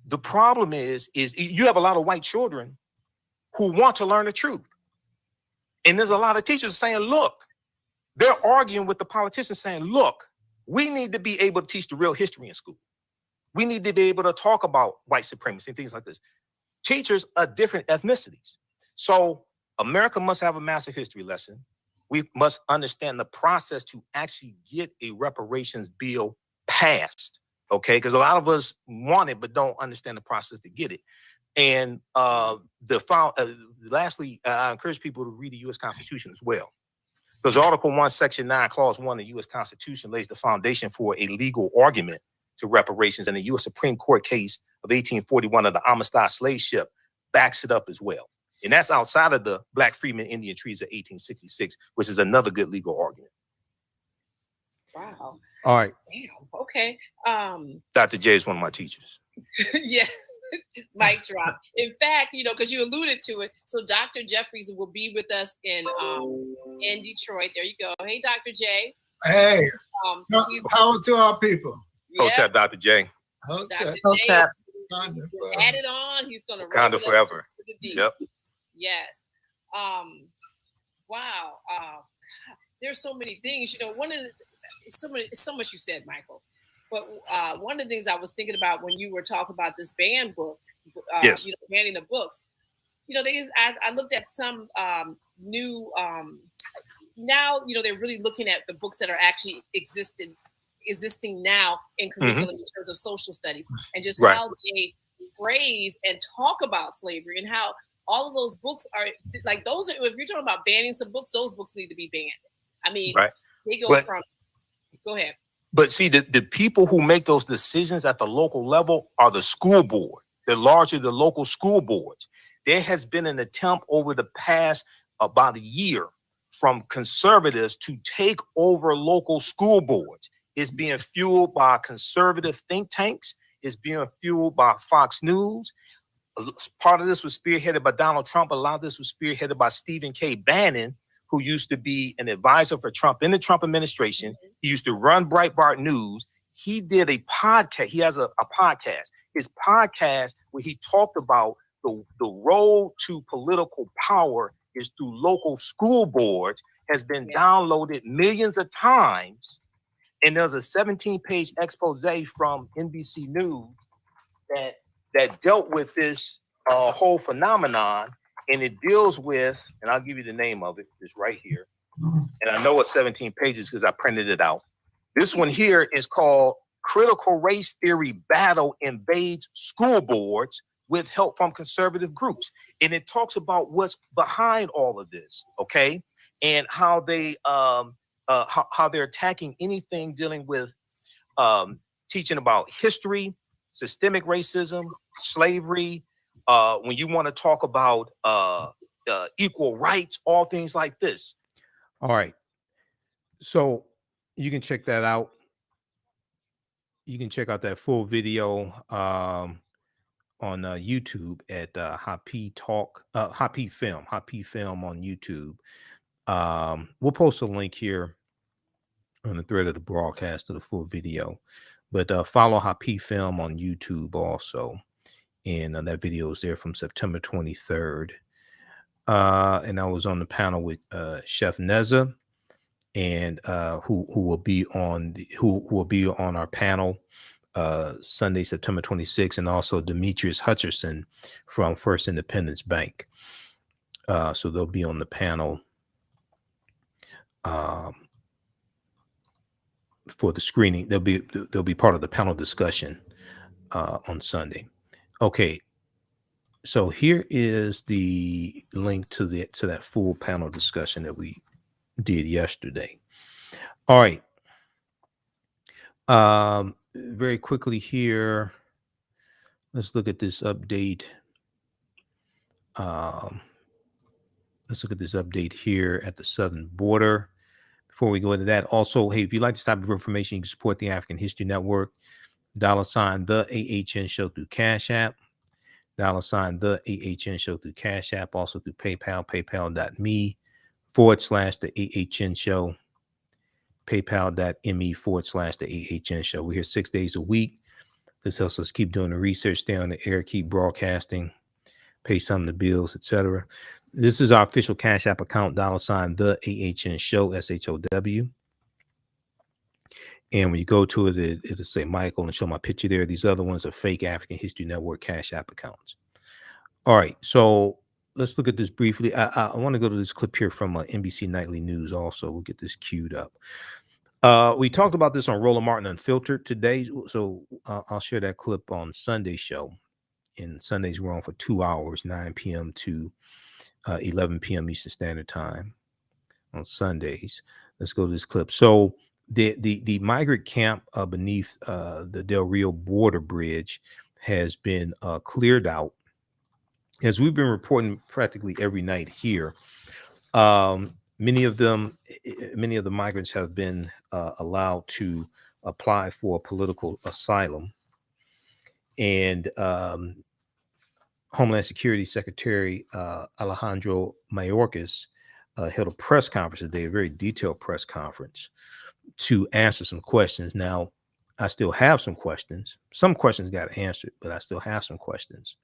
The problem is you have a lot of white children who want to learn the truth. And there's a lot of teachers saying, look, they're arguing with the politicians saying, look, we need to be able to teach the real history in school. We need to be able to talk about white supremacy and things like this. Teachers are different ethnicities. So America must have a massive history lesson. We must understand the process to actually get a reparations bill passed. Okay, because a lot of us want it, but don't understand the process to get it. And lastly, I encourage people to read the U.S. Constitution as well. Because Article 1, Section 9, Clause 1 of the U.S. Constitution lays the foundation for a legal argument to reparations, and the U.S. Supreme Court case of 1841 of the Amistad slave ship backs it up as well. And that's outside of the Black Freedmen Indian Treaties of 1866, which is another good legal argument. Wow. All right. Damn. Okay. Dr. J is one of my teachers. Yes. Mic drop. In fact, because you alluded to it, so Dr. Jeffries will be with us in Detroit. There you go. Hey, Dr. J. Hey. How to our people? Hotep, Dr. J. Hotep. Add it on. He's going to Wakanda forever. Yep. Yes. Wow. There's so many things. So much you said, Michael. But one of the things I was thinking about when you were talking about this ban book, yes. Banning the books, I looked at some new now, they're really looking at the books that are actually existing now in curriculum in terms of social studies, and just how they phrase and talk about slavery, and how all of those books are like, those are, if you're talking about banning some books, those books need to be banned. I mean, they go go ahead. But see, the people who make those decisions at the local level are the school board. They're largely the local school boards. There has been an attempt over the past about a year from conservatives to take over local school boards. It's being fueled by conservative think tanks. It's being fueled by Fox News. Part of this was spearheaded by Donald Trump. A lot of this was spearheaded by Stephen K. Bannon, who used to be an advisor for Trump in the Trump administration. He used to run Breitbart News. He did a podcast. He has a podcast. His podcast, where he talked about the road to political power is through local school boards, has been downloaded millions of times. And there's a 17-page expose from NBC News that dealt with this whole phenomenon. And it deals with, and I'll give you the name of it, it's right here. And I know it's 17 pages because I printed it out. This one here is called Critical Race Theory Battle Invades School Boards with Help from Conservative Groups. And it talks about what's behind all of this, okay? And how they how they're attacking anything dealing with teaching about history, systemic racism, slavery, when you want to talk about equal rights, all things like this. All right. So you can check that out. You can check out that full video on YouTube at Happy Film on YouTube. We'll post a link here on the thread of the broadcast of the full video, but follow Happy Film on YouTube also. And that video is there from September 23rd. And I was on the panel with Chef Neza, and who will be on our panel Sunday, September 26th, and also Demetrius Hutcherson from First Independence Bank. So they'll be on the panel for the screening. They'll be part of the panel discussion on Sunday. Okay, so here is the link to that full panel discussion that we did yesterday. All right. Very quickly here, let's look at this update. Let's look at this update here at the southern border. Before we go into that, also, hey, if you'd like this type of information, you can support the African History Network. $ the AHN show through Cash App. $ the AHN show through Cash App. Also through PayPal, paypal.me/the AHN show. PayPal.me/the AHN show. We're here 6 days a week. This helps us keep doing the research, stay on the air, keep broadcasting, pay some of the bills, etc. This is our official Cash App account, $ the AHN show, SHOW. And when you go to it, it'll say Michael and show my picture there. These other ones are fake African History Network Cash App accounts. All right, so let's look at this briefly. I want to go to this clip here from NBC Nightly News also. We'll get this queued up. We talked about this on Roland Martin Unfiltered today, so I'll share that clip on Sunday's show. And Sundays we're on for 2 hours, 9 p.m. to 11 p.m. Eastern Standard Time on Sundays. Let's go to this clip. So the migrant camp beneath the Del Rio border bridge has been cleared out. As we've been reporting practically every night here, many of the migrants have been allowed to apply for political asylum. And Homeland Security Secretary Alejandro Mayorkas held a press conference today, a very detailed press conference, to answer some questions. Now, I still have some questions. Some questions got answered, but I still have some questions.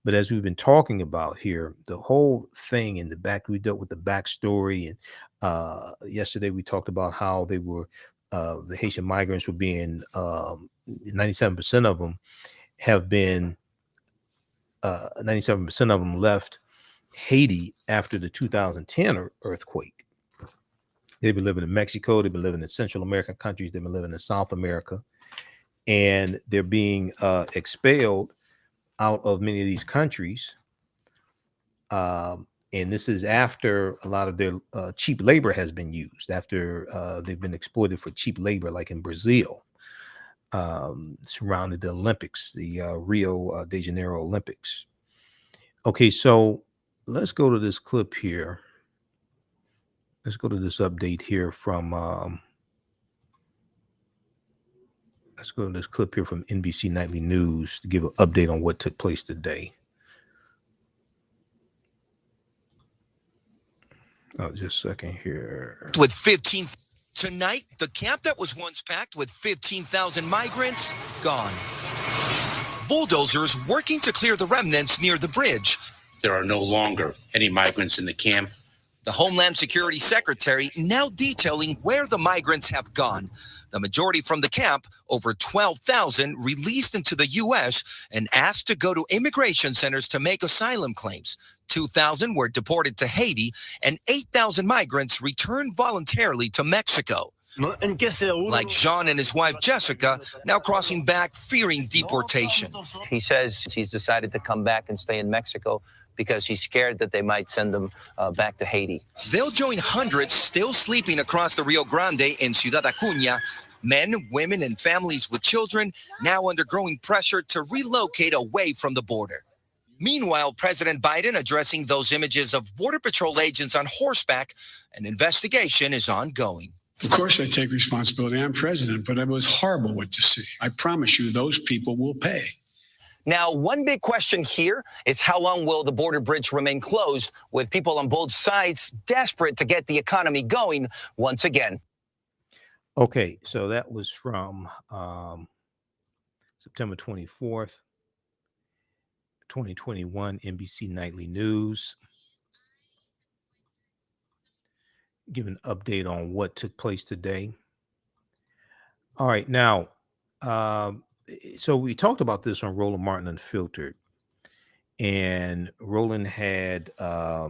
But as we've been talking about here, the whole thing in the back, we dealt with the backstory. And yesterday we talked about how they were, the Haitian migrants were being, 97% of them have been, 97% of them left Haiti after the 2010 earthquake. They've been living in Mexico. They've been living in Central American countries. They've been living in South America. And they're being expelled out of many of these countries. And this is after a lot of their cheap labor has been used, after they've been exploited for cheap labor, like in Brazil, surrounding the Olympics, the Rio de Janeiro Olympics. Okay, so let's go to this clip here. Let's go to this update here from, let's go to this clip here from NBC Nightly News to give an update on what took place today. Oh, just a second here. With 15 tonight, the camp that was once packed with 15,000 migrants gone. Bulldozers working to clear the remnants near the bridge. There are no longer any migrants in the camp. The Homeland Security Secretary now detailing where the migrants have gone. The majority from the camp, over 12,000, released into the U.S. and asked to go to immigration centers to make asylum claims. 2,000 were deported to Haiti, and 8,000 migrants returned voluntarily to Mexico. Like Jean and his wife Jessica, now crossing back, fearing deportation. He says he's decided to come back and stay in Mexico because he's scared that they might send them back to Haiti. They'll join hundreds still sleeping across the Rio Grande in Ciudad Acuña. Men, women, and families with children now under growing pressure to relocate away from the border. Meanwhile, President Biden addressing those images of Border Patrol agents on horseback. An investigation is ongoing. Of course, I take responsibility. I'm president, but it was horrible what to see. I promise you, those people will pay. Now, one big question here is how long will the border bridge remain closed, with people on both sides desperate to get the economy going once again? Okay, so that was from September 24th, 2021, NBC Nightly News. Give an update on what took place today. All right, now, so we talked about this on Roland Martin Unfiltered, and Roland had a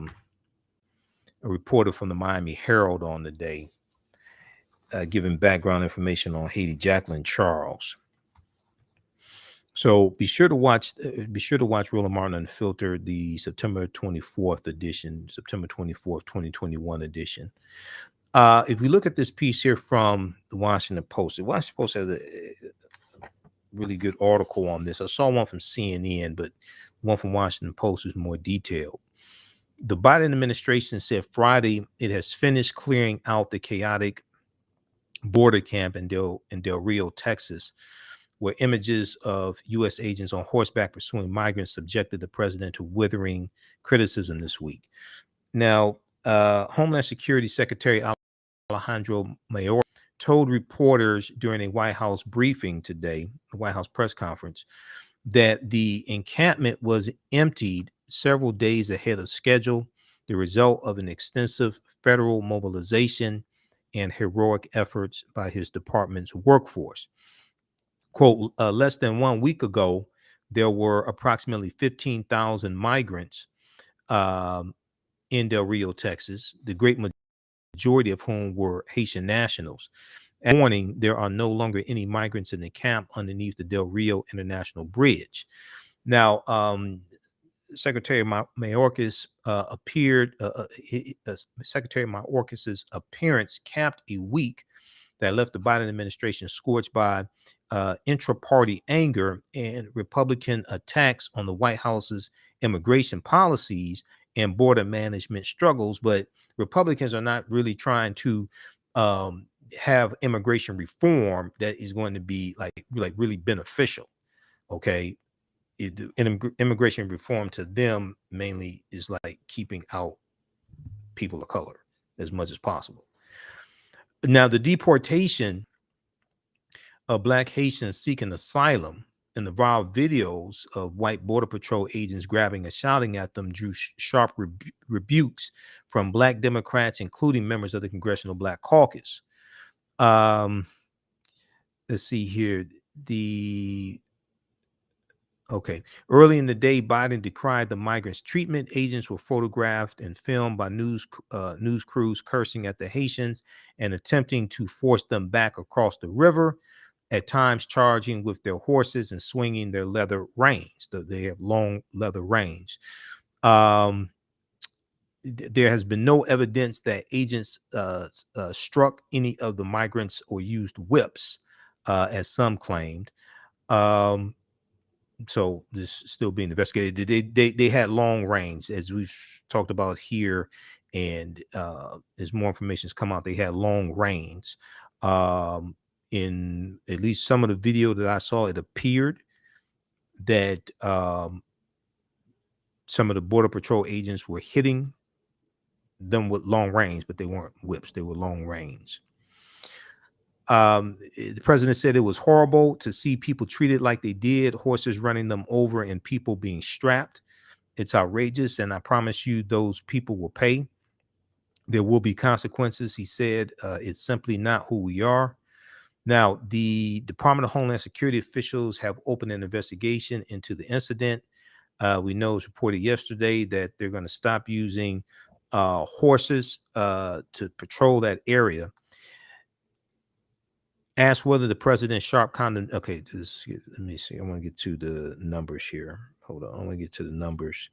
reporter from the Miami Herald on the day, giving background information on Haiti, Jacqueline Charles. So be sure to watch Roland Martin Unfiltered, the September 24th edition, September 24th, 2021 edition. If we look at this piece here from the Washington Post, the Washington Post has a really good article on this. I saw one from CNN, but one from Washington Post is more detailed. The Biden administration said Friday it has finished clearing out the chaotic border camp in Del Rio, Texas, where images of U.S. agents on horseback pursuing migrants subjected the president to withering criticism this week. Now, Homeland Security Secretary Alejandro Mayorkas told reporters during a White House briefing today, the White House press conference, that the encampment was emptied several days ahead of schedule, the result of an extensive federal mobilization and heroic efforts by his department's workforce. Quote, less than 1 week ago, there were approximately 15,000 migrants in Del Rio, Texas, the great majority of whom were Haitian nationals. At morning, there are no longer any migrants in the camp underneath the Del Rio International Bridge. Now, Secretary Mayorkas appeared. Secretary Mayorkas's appearance capped a week that left the Biden administration scorched by intra-party anger and Republican attacks on the White House's immigration policies and border management struggles. But Republicans are not really trying to have immigration reform that is going to be like really beneficial. Okay. Immigration reform to them mainly is like keeping out people of color as much as possible. Now, the deportation of Black Haitians seeking asylum and the viral videos of white Border Patrol agents grabbing and shouting at them drew sharp rebukes from Black Democrats, including members of the Congressional Black Caucus. Let's see here. Okay. Early in the day, Biden decried the migrants' treatment. Agents were photographed and filmed by news crews cursing at the Haitians and attempting to force them back across the river, at times charging with their horses and swinging their leather reins. They have long leather reins. There has been no evidence that agents struck any of the migrants or used whips, as some claimed. So this is still being investigated. They had long range, as we've talked about here, and as more information has come out, they had long range. In at least some of the video that I saw, it appeared that some of the Border Patrol agents were hitting them with long range, but they weren't whips, they were long range. The president said it was horrible to see people treated like they did, horses running them over and people being strapped. It's outrageous, and I promise you those people will pay. There will be consequences, he said. It's simply not who we are. Now, the Department of Homeland Security officials have opened an investigation into the incident. We know it was reported yesterday that they're going to stop using horses to patrol that area. Asked whether the president's sharp condom. Okay, let me see. I want to get to the numbers here. Hold on. I want to get to the numbers.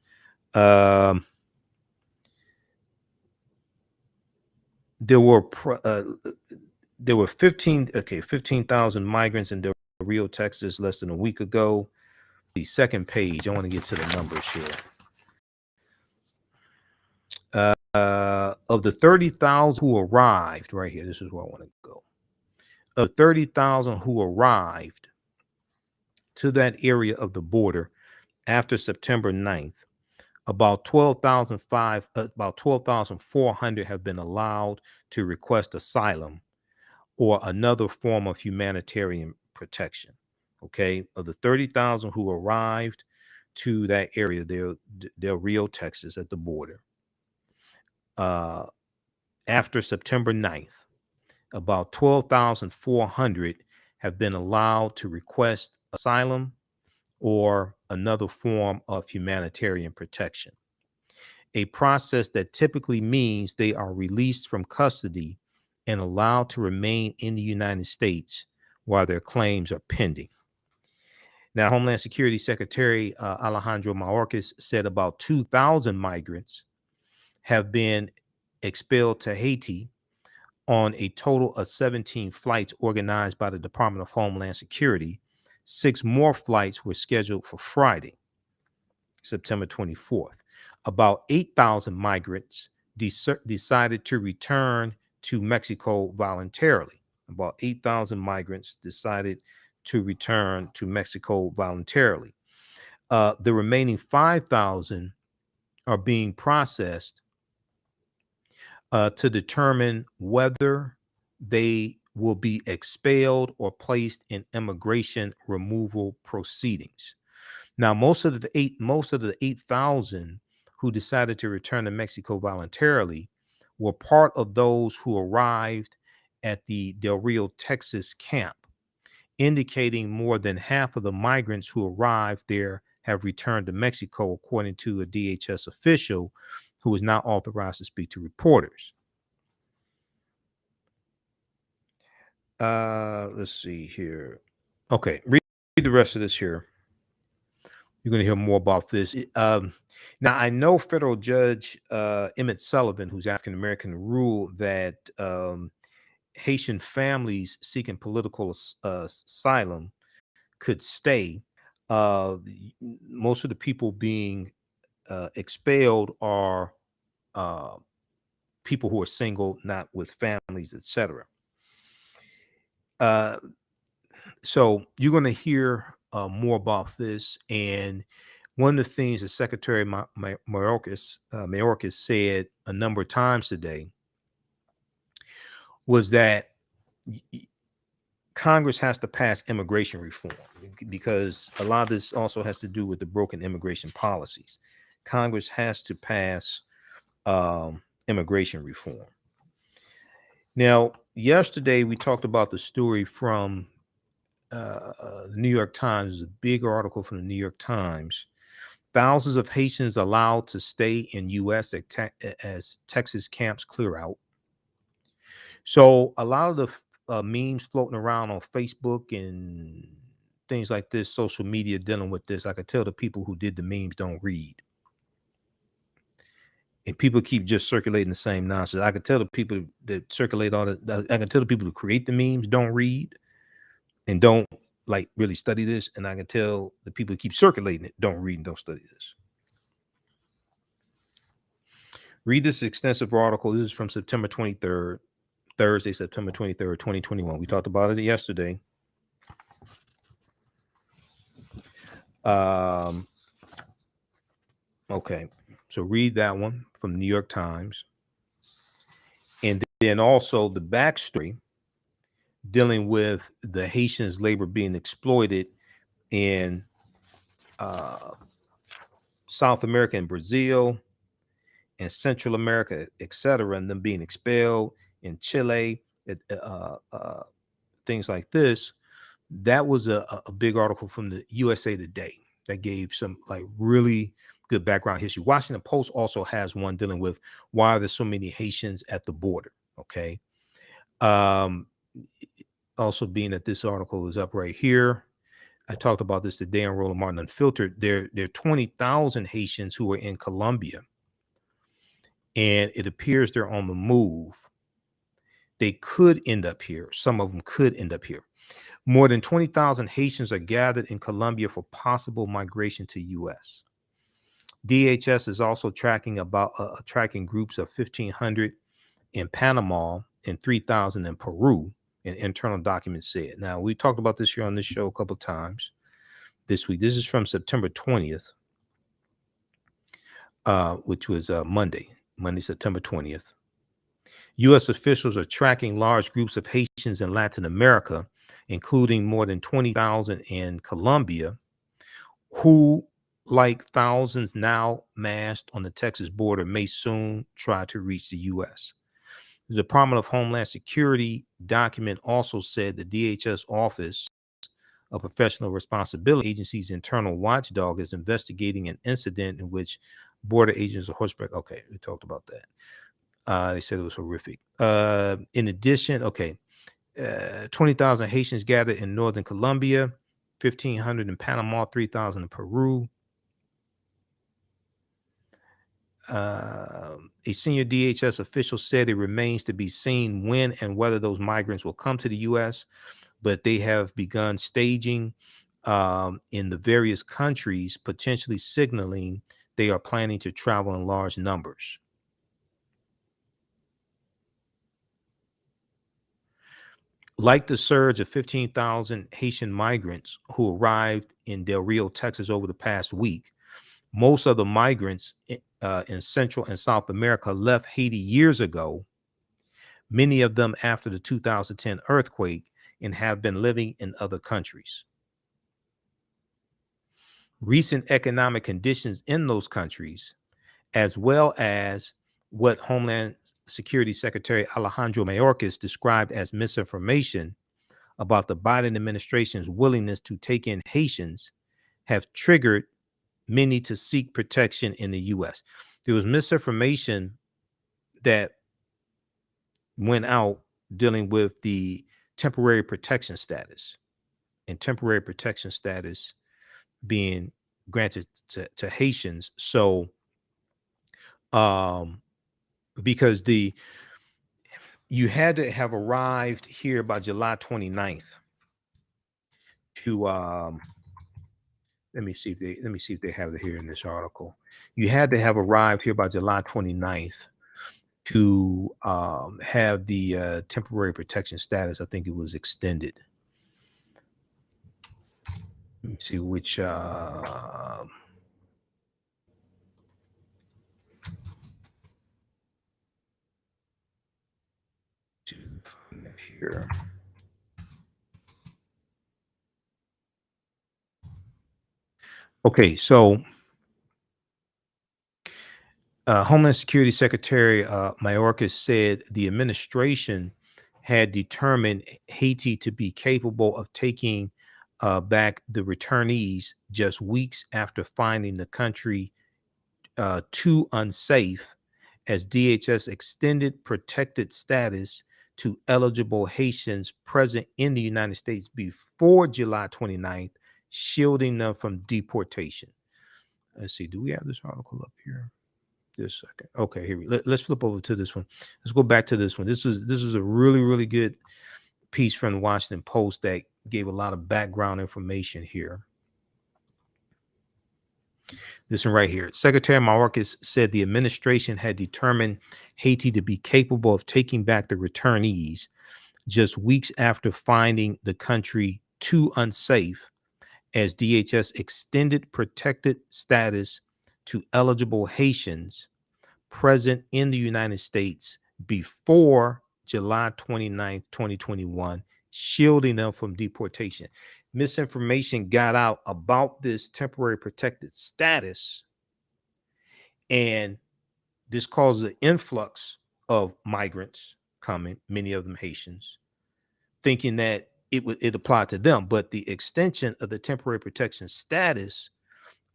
There were 15,000 migrants in Del Rio, Texas, less than a week ago. The second page. I want to get to the numbers here. Of the 30,000 who arrived, right here. This is where I want to go. Of 30,000 who arrived to that area of the border after September 9th, about 12,400 have been allowed to request asylum or another form of humanitarian protection. Okay, of the 30,000 who arrived to that area, Del Rio, Texas, at the border, after September 9th, about 12,400 have been allowed to request asylum or another form of humanitarian protection, a process that typically means they are released from custody and allowed to remain in the United States while their claims are pending. Now, Homeland Security Secretary Alejandro Mayorkas said about 2,000 migrants have been expelled to Haiti on a total of 17 flights organized by the Department of Homeland Security. 6 more flights were scheduled for Friday, September 24th. About 8,000 migrants decided to return to Mexico voluntarily. About 8,000 migrants decided to return to Mexico voluntarily. The remaining 5,000 are being processed to determine whether they will be expelled or placed in immigration removal proceedings. Now, most of the 8,000 who decided to return to Mexico voluntarily were part of those who arrived at the Del Rio, Texas camp, indicating more than half of the migrants who arrived there have returned to Mexico, according to a DHS official who is not authorized to speak to reporters. Let's see here. Okay, read the rest of this here. You're going to hear more about this. Now, I know federal judge Emmett Sullivan, who's African-American, ruled that Haitian families seeking political asylum could stay. Most of the people being expelled are people who are single, not with families, etc. So you're going to hear more about this. And one of the things that Secretary Mayorkas said a number of times today was that Congress has to pass immigration reform, because a lot of this also has to do with the broken immigration policies. Congress has to pass immigration reform. Now, yesterday we talked about the story from the New York Times is a big article from the New York Times. Thousands of Haitians allowed to stay in U.S. as Texas camps clear out. So a lot of the memes floating around on Facebook and things like this, social media dealing with this, I could tell the people who did the memes don't read. And people keep just circulating the same nonsense. I could tell the people that circulate all the, I can tell the people who create the memes don't read and don't like really study this. And I can tell the people who keep circulating it don't read and don't study this. Read this extensive article. This is from September 23rd, Thursday, September 23rd, 2021. We talked about it yesterday. Okay, so read that one from the New York Times. And then also the backstory dealing with the Haitians' labor being exploited in South America and Brazil and Central America, etc., and them being expelled in Chile, things like this. That was a big article from the USA Today that gave some like really good background history. Washington Post also has one dealing with why there's so many Haitians at the border. Okay. Also being that this article is up right here. I talked about this today on Roland Martin Unfiltered. There are 20,000 Haitians who are in Colombia, and it appears they're on the move. They could end up here. Some of them could end up here. More than 20,000 Haitians are gathered in Colombia for possible migration to U.S. DHS is also tracking groups of 1,500 in Panama and 3,000 in Peru, an internal document said. Now, we talked about this here on this show a couple of times this week. This is from September 20th, which was Monday, September 20th. U.S. officials are tracking large groups of Haitians in Latin America, including more than 20,000 in Colombia, who, like thousands now massed on the Texas border, may soon try to reach the U.S. The Department of Homeland Security document also said the DHS Office of Professional Responsibility Agency's internal watchdog is investigating an incident in which border agents are horseback. Okay, we talked about that. They said it was horrific. In addition, 20,000 Haitians gathered in northern Colombia, 1,500 in Panama, 3,000 in Peru. A senior DHS official said it remains to be seen when and whether those migrants will come to the U.S., but they have begun staging in the various countries, potentially signaling they are planning to travel in large numbers. Like the surge of 15,000 Haitian migrants who arrived in Del Rio, Texas over the past week, most of the migrants in Central and South America left Haiti years ago, many of them after the 2010 earthquake, and have been living in other countries. Recent economic conditions in those countries, as well as what Homeland Security Secretary Alejandro Mayorkas described as misinformation about the Biden administration's willingness to take in Haitians, have triggered many to seek protection in the U.S. There was misinformation that went out dealing with the temporary protection status, and temporary protection status being granted to Haitians. So, because you had to have arrived here by July 29th to let me see if they have it here in this article. You had to have arrived here by July 29th to have the temporary protection status. I think it was extended. Let me see which here. Okay, so Homeland Security Secretary Mayorkas said the administration had determined Haiti to be capable of taking back the returnees just weeks after finding the country too unsafe, as DHS extended protected status to eligible Haitians present in the United States before July 29th, shielding them from deportation. Let's see, do we have this article up here? Just a second. Okay, here let's flip over to this one. Let's go back to this one. This is a really, really good piece from the Washington Post that gave a lot of background information here. This one right here. Secretary Mayorkas said the administration had determined Haiti to be capable of taking back the returnees just weeks after finding the country too unsafe, as DHS extended protected status to eligible Haitians present in the United States before July 29th, 2021, shielding them from deportation. Misinformation got out about this temporary protected status, and this caused an influx of migrants coming, many of them Haitians, thinking that it applied to them. But the extension of the temporary protection status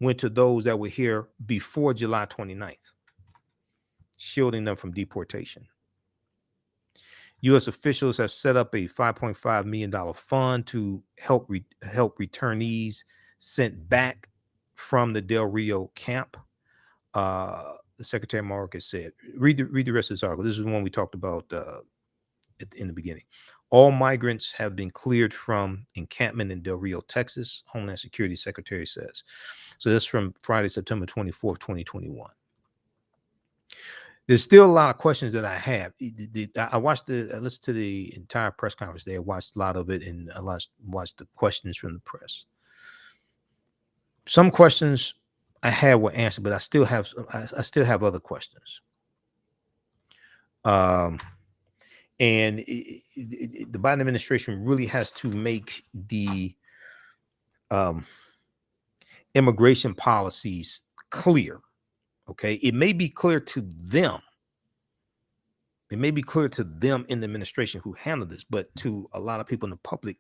went to those that were here before July 29th, shielding them from deportation. U.S. officials have set up a $5.5 million fund to help returnees sent back from the Del Rio camp. The Secretary Mayorkas said, read the rest of this article. This is one we talked about in the beginning. All migrants have been cleared from encampment in Del Rio, Texas, Homeland Security Secretary says. So that's from Friday, September 24th, 2021. There's still a lot of questions that I have. I listened to the entire press conference there. I watched a lot of it, and I watched the questions from the press. Some questions I had were answered, but I still have other questions. And the Biden administration really has to make the immigration policies clear. Okay, it may be clear to them. It may be clear to them in the administration who handle this, but to a lot of people in the public,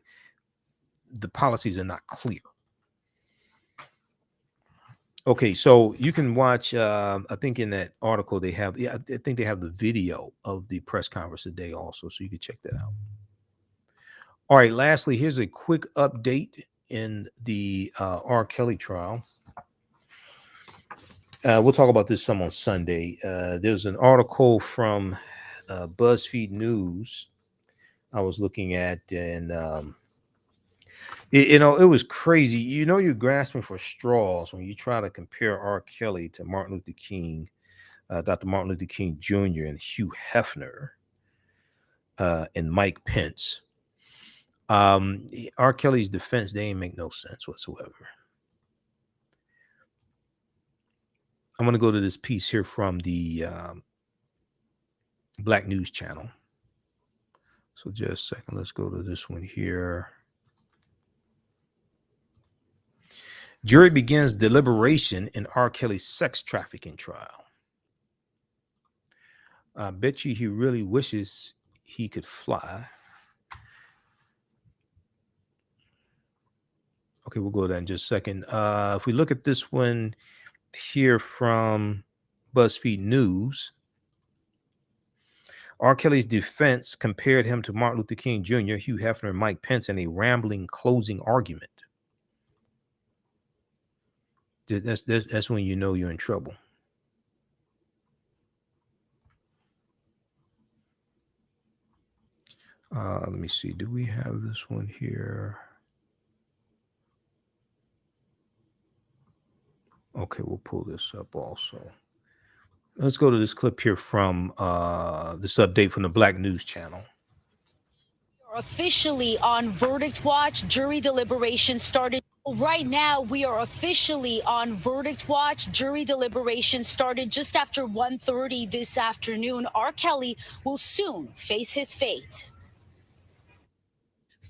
the policies are not clear. Okay, so you can watch. I think in that article they have. Yeah, I think they have the video of the press conference today also, so you can check that out. All right. Lastly, here's a quick update in the R. Kelly trial. We'll talk about this some on Sunday. There's an article from BuzzFeed News I was looking at, and it was crazy. You're grasping for straws when you try to compare R. Kelly to Martin Luther King, Dr. Martin Luther King Jr. and Hugh Hefner and Mike Pence. R. Kelly's defense, they ain't make no sense whatsoever. I'm going to go to this piece here from the Black News Channel. So just a second. Let's go to this one here. Jury begins deliberation in R. Kelly's sex trafficking trial. I bet you he really wishes he could fly. Okay, we'll go to that in just a second. If we look at this one here from BuzzFeed News, R. Kelly's defense compared him to Martin Luther King Jr., Hugh Hefner, and Mike Pence in a rambling closing argument. That's when you know you're in trouble. Let me see. Do we have this one here? Okay, we'll pull this up also. Let's go to this clip here from this update from the Black News Channel. Officially on verdict watch. Jury deliberation started. Right now, we are officially on verdict watch. Jury deliberation started just after 1:30 this afternoon. R. Kelly will soon face his fate.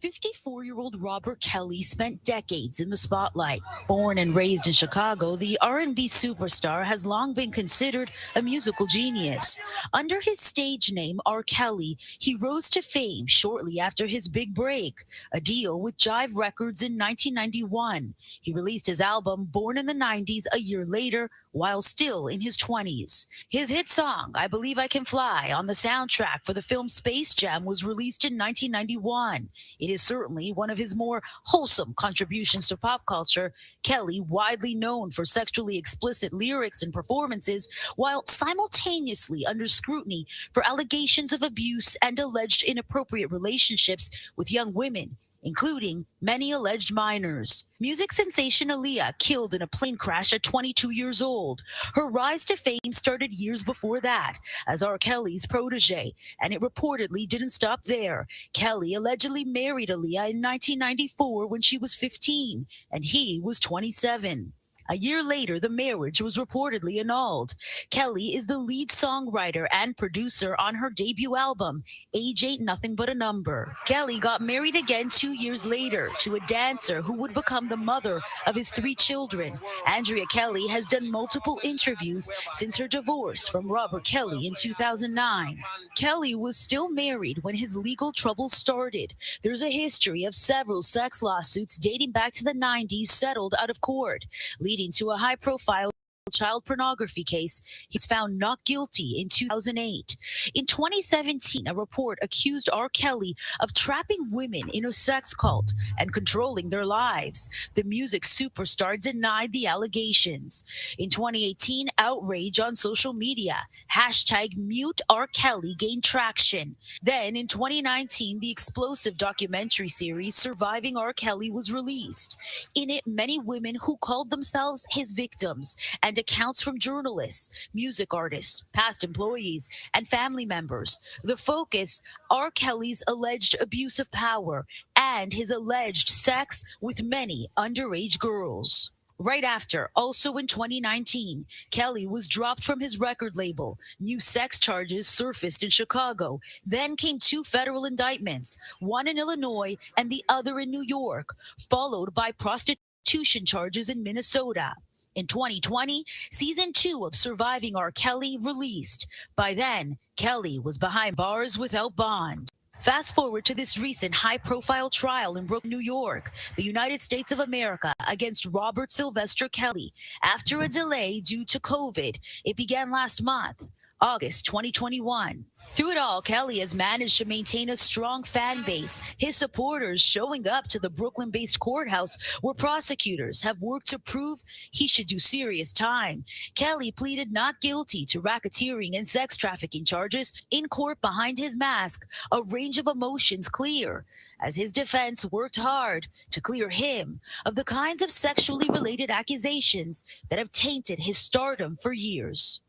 54-year-old Robert Kelly spent decades in the spotlight. Born and raised in Chicago, the R&B superstar has long been considered a musical genius. Under his stage name, R. Kelly, he rose to fame shortly after his big break, a deal with Jive Records in 1991. He released his album Born in the 90s a year later, while still in his 20s. His hit song, I Believe I Can Fly, on the soundtrack for the film Space Jam was released in 1991. It is certainly one of his more wholesome contributions to pop culture. Kelly, widely known for sexually explicit lyrics and performances, while simultaneously under scrutiny for allegations of abuse and alleged inappropriate relationships with young women, including many alleged minors. Music sensation Aaliyah killed in a plane crash at 22 years old. Her rise to fame started years before that as R. Kelly's protege, and it reportedly didn't stop there. Kelly allegedly married Aaliyah in 1994 when she was 15, and he was 27. A year later, the marriage was reportedly annulled. Kelly is the lead songwriter and producer on her debut album, Age Ain't Nothing But a Number. Kelly got married again 2 years later to a dancer who would become the mother of his 3 children. Andrea Kelly has done multiple interviews since her divorce from Robert Kelly in 2009. Kelly was still married when his legal troubles started. There's a history of several sex lawsuits dating back to the 90s settled out of court, leading to a high-profile child pornography case. He's found not guilty in 2008. In 2017, a report accused R. Kelly of trapping women in a sex cult and controlling their lives. The music superstar denied the allegations. In 2018, outrage on social media, #MuteRKelly, gained traction. Then in 2019, the explosive documentary series Surviving R. Kelly was released. In it, many women who called themselves his victims and accounts from journalists, music artists, past employees, and family members. The focus, R. Kelly's alleged abuse of power and his alleged sex with many underage girls. Right after, also in 2019, Kelly was dropped from his record label. New sex charges surfaced in Chicago. Then came 2 federal indictments, one in Illinois and the other in New York, followed by prostitution charges in Minnesota. In 2020, season 2 of Surviving R. Kelly released. By then, Kelly was behind bars without bond. Fast forward to this recent high-profile trial in Brooklyn, New York, the United States of America against Robert Sylvester Kelly. After a delay due to COVID, it began last month, August 2021. Through it all, Kelly has managed to maintain a strong fan base, his supporters showing up to the Brooklyn-based courthouse where prosecutors have worked to prove he should do serious time. Kelly pleaded not guilty to racketeering and sex trafficking charges in court behind his mask, a range of emotions clear, as his defense worked hard to clear him of the kinds of sexually related accusations that have tainted his stardom for years.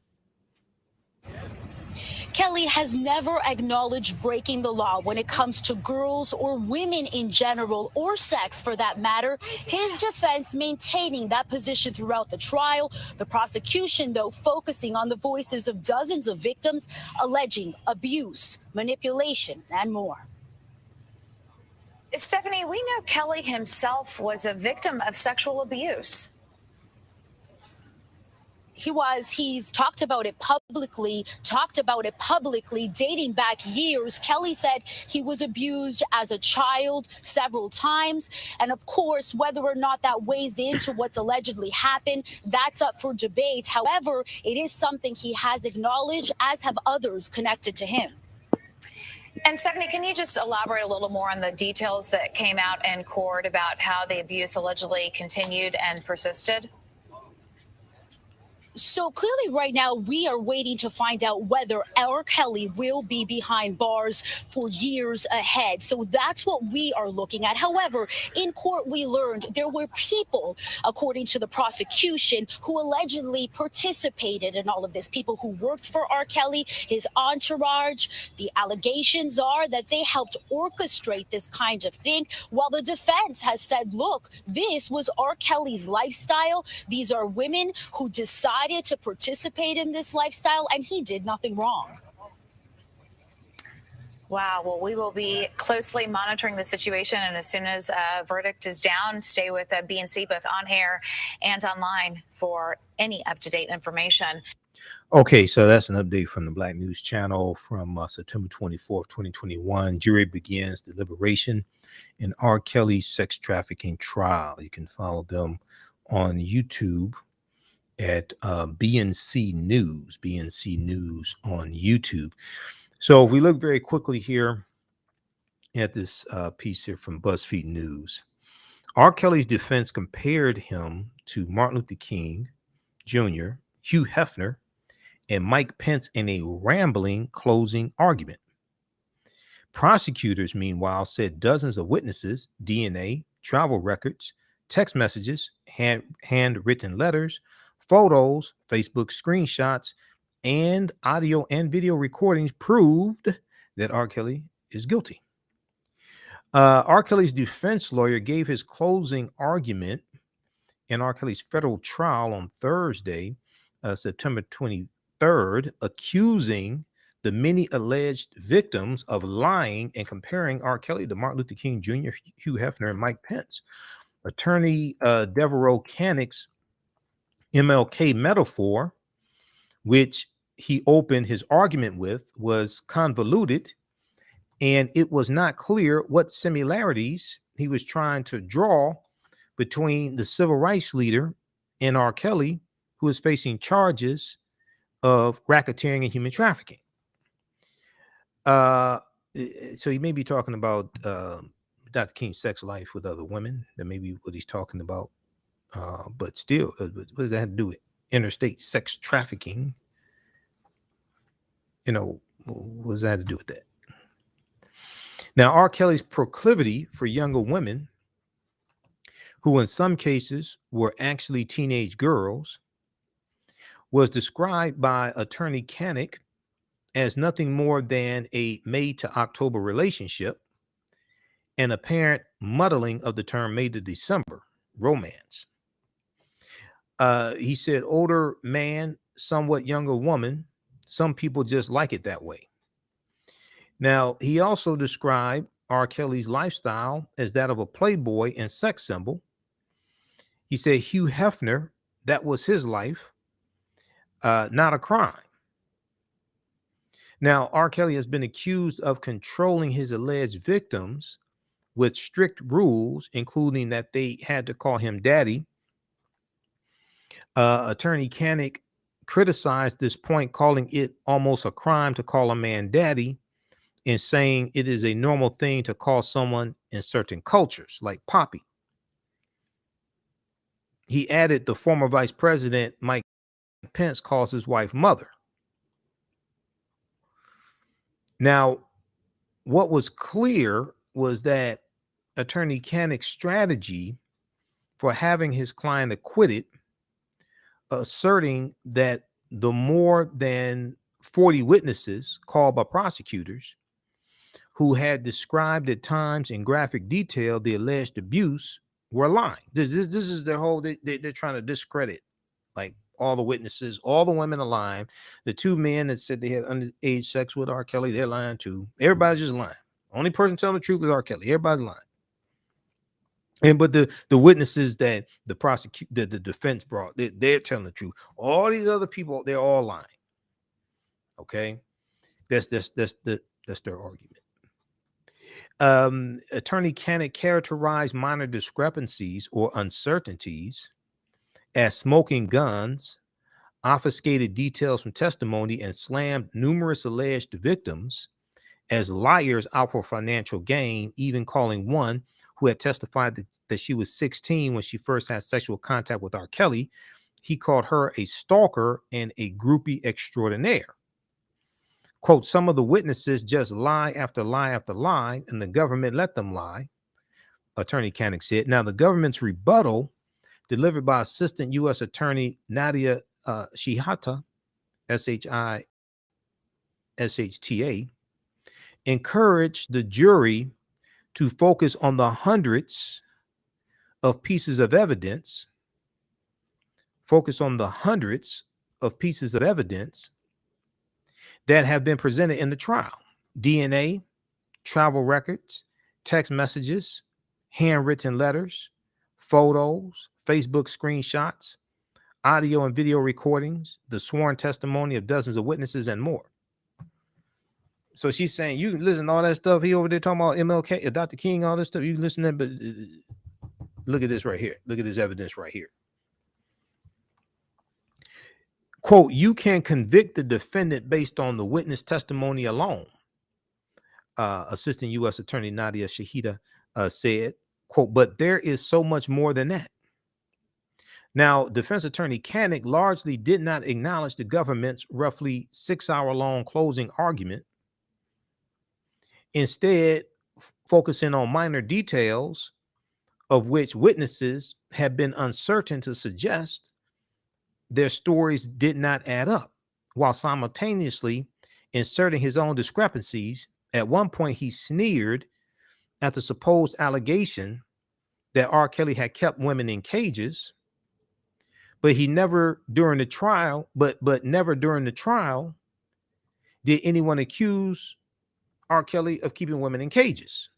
Kelly has never acknowledged breaking the law when it comes to girls or women in general, or sex for that matter. His defense maintaining that position throughout the trial. The prosecution, though, focusing on the voices of dozens of victims alleging abuse, manipulation, and more. Stephanie, we know Kelly himself was a victim of sexual abuse. He's talked about it publicly, dating back years. Kelly said he was abused as a child several times. And of course, whether or not that weighs into what's allegedly happened, that's up for debate. However, it is something he has acknowledged, as have others connected to him. And Stephanie, can you just elaborate a little more on the details that came out in court about how the abuse allegedly continued and persisted? So clearly right now we are waiting to find out whether R. Kelly will be behind bars for years ahead. So that's what we are looking at. However, in court we learned there were people, according to the prosecution, who allegedly participated in all of this. People who worked for R. Kelly, his entourage. The allegations are that they helped orchestrate this kind of thing, while the defense has said, look, this was R. Kelly's lifestyle. These are women who decided to participate in this lifestyle, and he did nothing wrong. Wow. Well, we will be closely monitoring the situation. And as soon as a verdict is down, stay with BNC both on air and online for any up-to-date information. Okay, so that's an update from the Black News Channel from September 24th, 2021. Jury begins deliberation in R. Kelly's sex trafficking trial. You can follow them on YouTube at BNC News on YouTube. So if we look very quickly here at this piece here from BuzzFeed News, R. Kelly's defense compared him to Martin Luther King Jr., Hugh Hefner, and Mike Pence in a rambling closing argument. Prosecutors, meanwhile, said dozens of witnesses, DNA, travel records, text messages, handwritten letters, photos, Facebook screenshots, and audio and video recordings proved that R. Kelly is guilty. R. Kelly's defense lawyer gave his closing argument in R. Kelly's federal trial on Thursday, September 23rd, accusing the many alleged victims of lying and comparing R. Kelly to Martin Luther King Jr., Hugh Hefner, and Mike Pence. Attorney Devereaux Canick's MLK metaphor, which he opened his argument with, was convoluted, and it was not clear what similarities he was trying to draw between the civil rights leader and R. Kelly, who is facing charges of racketeering and human trafficking. So he may be talking about Dr. King's sex life with other women. That may be what he's talking about. But still, what does that have to do with interstate sex trafficking? You know, what does that have to do with that? Now, R. Kelly's proclivity for younger women, who in some cases were actually teenage girls, was described by attorney Canick as nothing more than a May to October relationship, an apparent muddling of the term May to December romance. He said, older man, somewhat younger woman, some people just like it that way. Now, he also described R. Kelly's lifestyle as that of a playboy and sex symbol. He said Hugh Hefner, that was his life, not a crime. Now, R. Kelly has been accused of controlling his alleged victims with strict rules, including that they had to call him daddy. Attorney Canick criticized this point, calling it almost a crime to call a man daddy, and saying it is a normal thing to call someone in certain cultures, like Poppy. He added the former vice president, Mike Pence, calls his wife mother. Now, what was clear was that attorney Canick's strategy for having his client acquitted, asserting that the more than 40 witnesses called by prosecutors who had described at times in graphic detail the alleged abuse were lying. This is their whole, they're trying to discredit like all the witnesses, all the women are lying. The two men that said they had underage sex with R. Kelly, they're lying too. Everybody's just lying. Only person telling the truth is R. Kelly. Everybody's lying. And but the witnesses that the defense brought, they're telling the truth. All these other people, they're all lying. Okay, that's their argument. Attorney Canick characterized minor discrepancies or uncertainties as smoking guns, obfuscated details from testimony, and slammed numerous alleged victims as liars out for financial gain, even calling one who had testified that she was 16 when she first had sexual contact with R. Kelly. He called her a stalker and a groupie extraordinaire. Quote, some of the witnesses just lie after lie after lie, and the government let them lie, attorney Canick said. Now, the government's rebuttal, delivered by Assistant U.S. Attorney Nadia Shihata, S-H-I-S-H-T-A, encouraged the jury to focus on the hundreds of pieces of evidence, that have been presented in the trial. DNA, travel records, text messages, handwritten letters, photos, Facebook screenshots, audio and video recordings, the sworn testimony of dozens of witnesses, and more. So she's saying, you can listen to all that stuff. He over there talking about MLK, Dr. King, all this stuff. You can listen to that, but look at this right here. Look at this evidence right here. Quote, you can convict the defendant based on the witness testimony alone. Assistant U.S. Attorney Nadia Shahida said, quote, but there is so much more than that. Now, defense attorney Kanik largely did not acknowledge the government's roughly 6-hour-long closing argument, instead focusing on minor details of which witnesses have been uncertain to suggest their stories did not add up, while simultaneously inserting his own discrepancies. At one point, he sneered at the supposed allegation that R. Kelly had kept women in cages, but he never during the trial, but never during the trial did anyone accuse R. Kelly of keeping women in cages.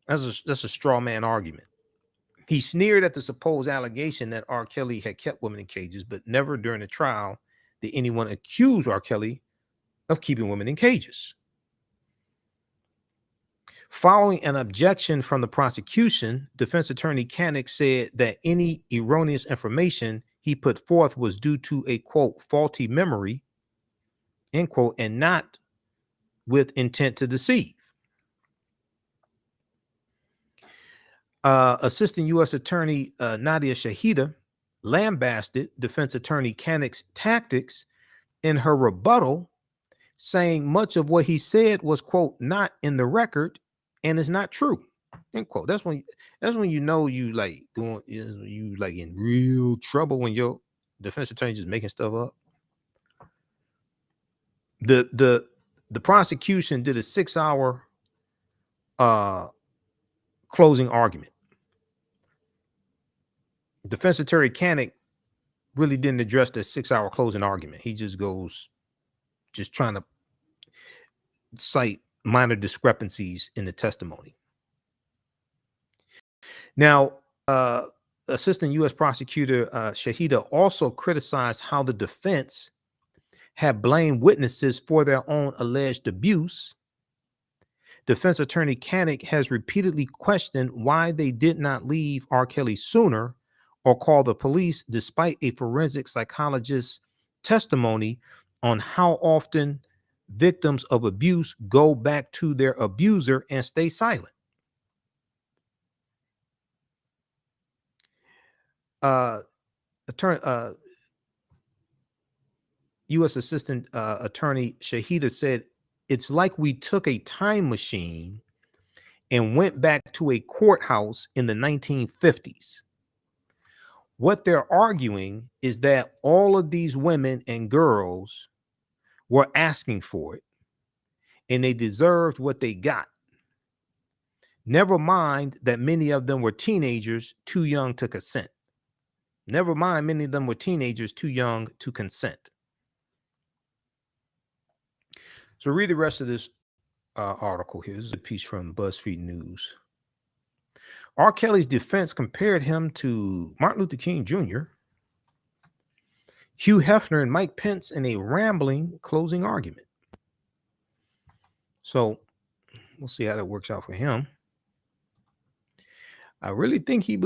That's a straw man argument. He sneered at the supposed allegation that R. Kelly had kept women in cages, but never during the trial did anyone accuse R. Kelly of keeping women in cages. Following an objection from the prosecution, defense attorney Kanik said that any erroneous information he put forth was due to a, quote, faulty memory, end quote, and not with intent to deceive. Assistant U.S. Attorney Nadia Shahida lambasted defense attorney Kanik's tactics in her rebuttal, saying much of what he said was, quote, not in the record and is not true, end quote. That's when you know you like going, you like in real trouble when your defense attorney just making stuff up. The prosecution did a 6-hour closing argument. Defense attorney Kanik really didn't address the 6-hour closing argument. He just goes, just trying to cite minor discrepancies in the testimony. Now, Assistant U.S. Prosecutor Shahida also criticized how the defense had blamed witnesses for their own alleged abuse. Defense attorney Kanik has repeatedly questioned why they did not leave R. Kelly sooner or call the police, despite a forensic psychologist's testimony on how often victims of abuse go back to their abuser and stay silent. U.S. Assistant Attorney Shahida said, it's like we took a time machine and went back to a courthouse in the 1950s. What they're arguing is that all of these women and girls were asking for it, and they deserved what they got. Never mind that many of them were teenagers too young to consent. Never mind, many of them were teenagers too young to consent. So read the rest of this article here. This is a piece from BuzzFeed News. R. Kelly's defense compared him to Martin Luther King Jr., Hugh Hefner, and Mike Pence in a rambling closing argument. So we'll see how that works out for him. I really think he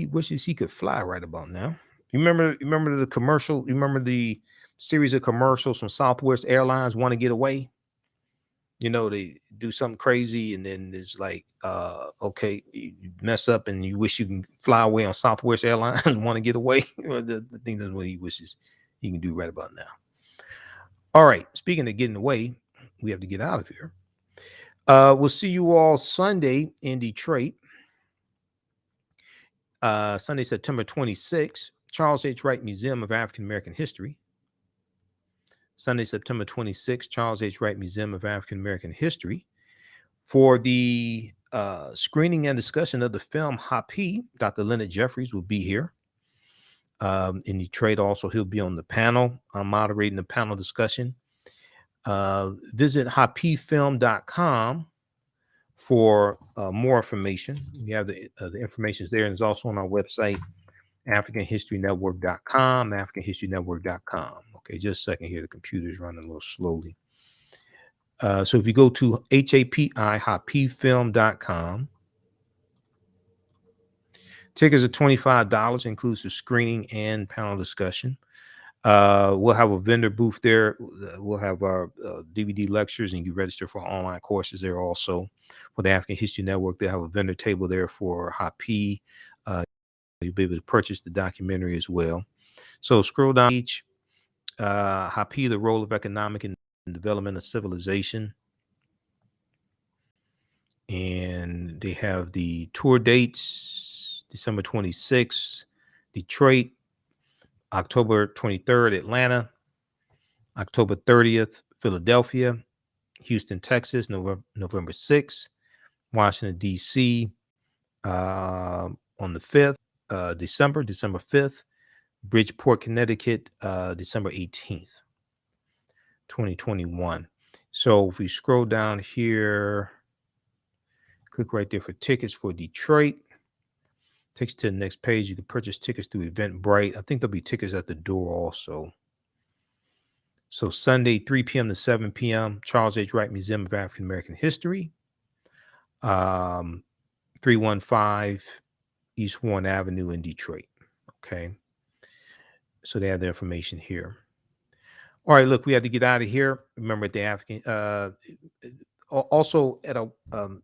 wishes he could fly right about now. You remember the commercial? You remember the series of commercials from Southwest Airlines, Want to Get Away? You know, they do something crazy, and then it's like, okay, you mess up and you wish you can fly away on Southwest Airlines, Want to Get Away. I think that's what he wishes he can do right about now. All right, speaking of getting away, we have to get out of here. We'll see you all Sunday in Detroit. Sunday, September 26th, Charles H. Wright Museum of African American History. Sunday, September 26th, Charles H. Wright Museum of African American History. For the screening and discussion of the film Happy, Dr. Leonard Jeffries will be here. In Detroit also, he'll be on the panel. I'm moderating the panel discussion. Visit happyfilm.com for more information. We have the information is there, and it's also on our website, AfricanHistoryNetwork.com, AfricanHistoryNetwork.com. Okay, just a second here. The computer's running a little slowly. So if you go to happyfilm.com, tickets are $25, includes the screening and panel discussion. We'll have a vendor booth there. We'll have our DVD lectures, and you register for online courses there also. For the African History Network, they have a vendor table there for Happy. You'll be able to purchase the documentary as well. So scroll down each. Happy, the role of economic and development of civilization. And they have the tour dates: December 26th, Detroit; October 23rd, Atlanta; October 30th, Philadelphia; Houston, Texas, November 6th; Washington, D.C. On the 5th, December 5th; Bridgeport, Connecticut, December 18th, 2021. So if we scroll down here, click right there for tickets for Detroit. Takes to the next page. You can purchase tickets through Eventbrite. I think there'll be tickets at the door also. So Sunday, 3 p.m. to 7 p.m., Charles H. Wright Museum of African American History, 315 East Warren Avenue in Detroit. Okay. So they have the information here. All right, look, we had to get out of here. Remember, at the African, also at a,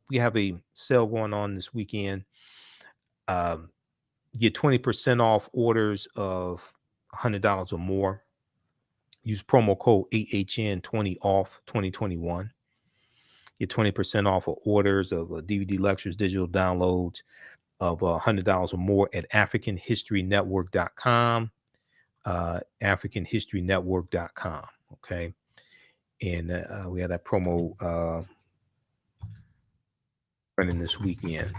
we have a sale going on this weekend. Get 20% off orders of $100 or more. Use promo code AHN20 off 2021. Get 20% off of orders of DVD lectures, digital downloads of $100 or more at AfricanHistoryNetwork.com. AfricanHistoryNetwork.com. Okay. And we had that promo running this weekend.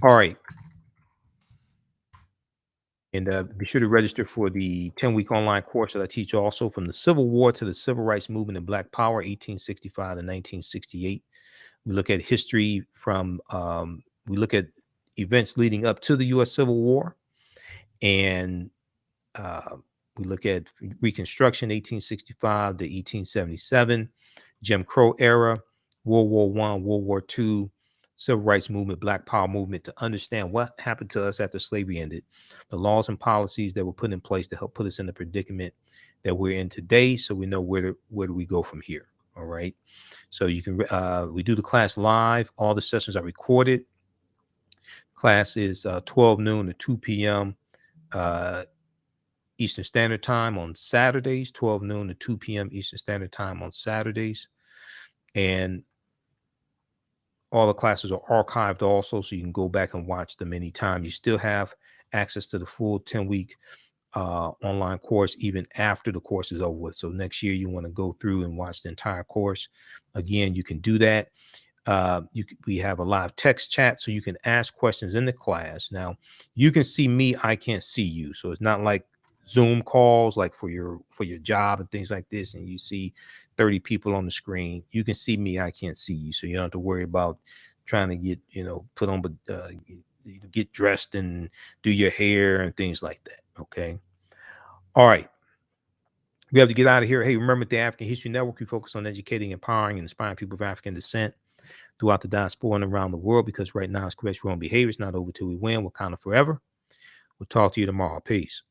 All right. And be sure to register for the 10-week online course that I teach also, from the Civil War to the Civil Rights Movement and Black Power, 1865 to 1968. We look at history from, we look at events leading up to the U.S. Civil War. And we look at Reconstruction, 1865 to 1877, Jim Crow era, World War I, World War II, Civil Rights Movement, Black Power movement, to understand what happened to us after slavery ended, the laws and policies that were put in place to help put us in the predicament that we're in today, so we know where do we go from here. All right. So you can, we do the class live. All the sessions are recorded. Class is 12 noon to 2 p.m. Eastern Standard Time on Saturdays, 12 noon to 2 p.m. Eastern Standard Time on Saturdays. And all the classes are archived also, so you can go back and watch them anytime. You still have access to the full 10-week online course even after the course is over with. So next year you want to go through and watch the entire course. Again, you can do that. We have a live text chat, so you can ask questions in the class. Now, you can see me, I can't see you. So it's not like Zoom calls, like for your job and things like this, and you see 30 people on the screen. You can see me, I can't see you. So you don't have to worry about trying to get, put on, get dressed and do your hair and things like that. Okay. All right. We have to get out of here. Hey, remember, at the African History Network, we focus on educating, empowering, and inspiring people of African descent throughout the diaspora and around the world, because right now it's correct wrong behavior. It's not over till we win. Wakanda forever. We'll talk to you tomorrow. Peace.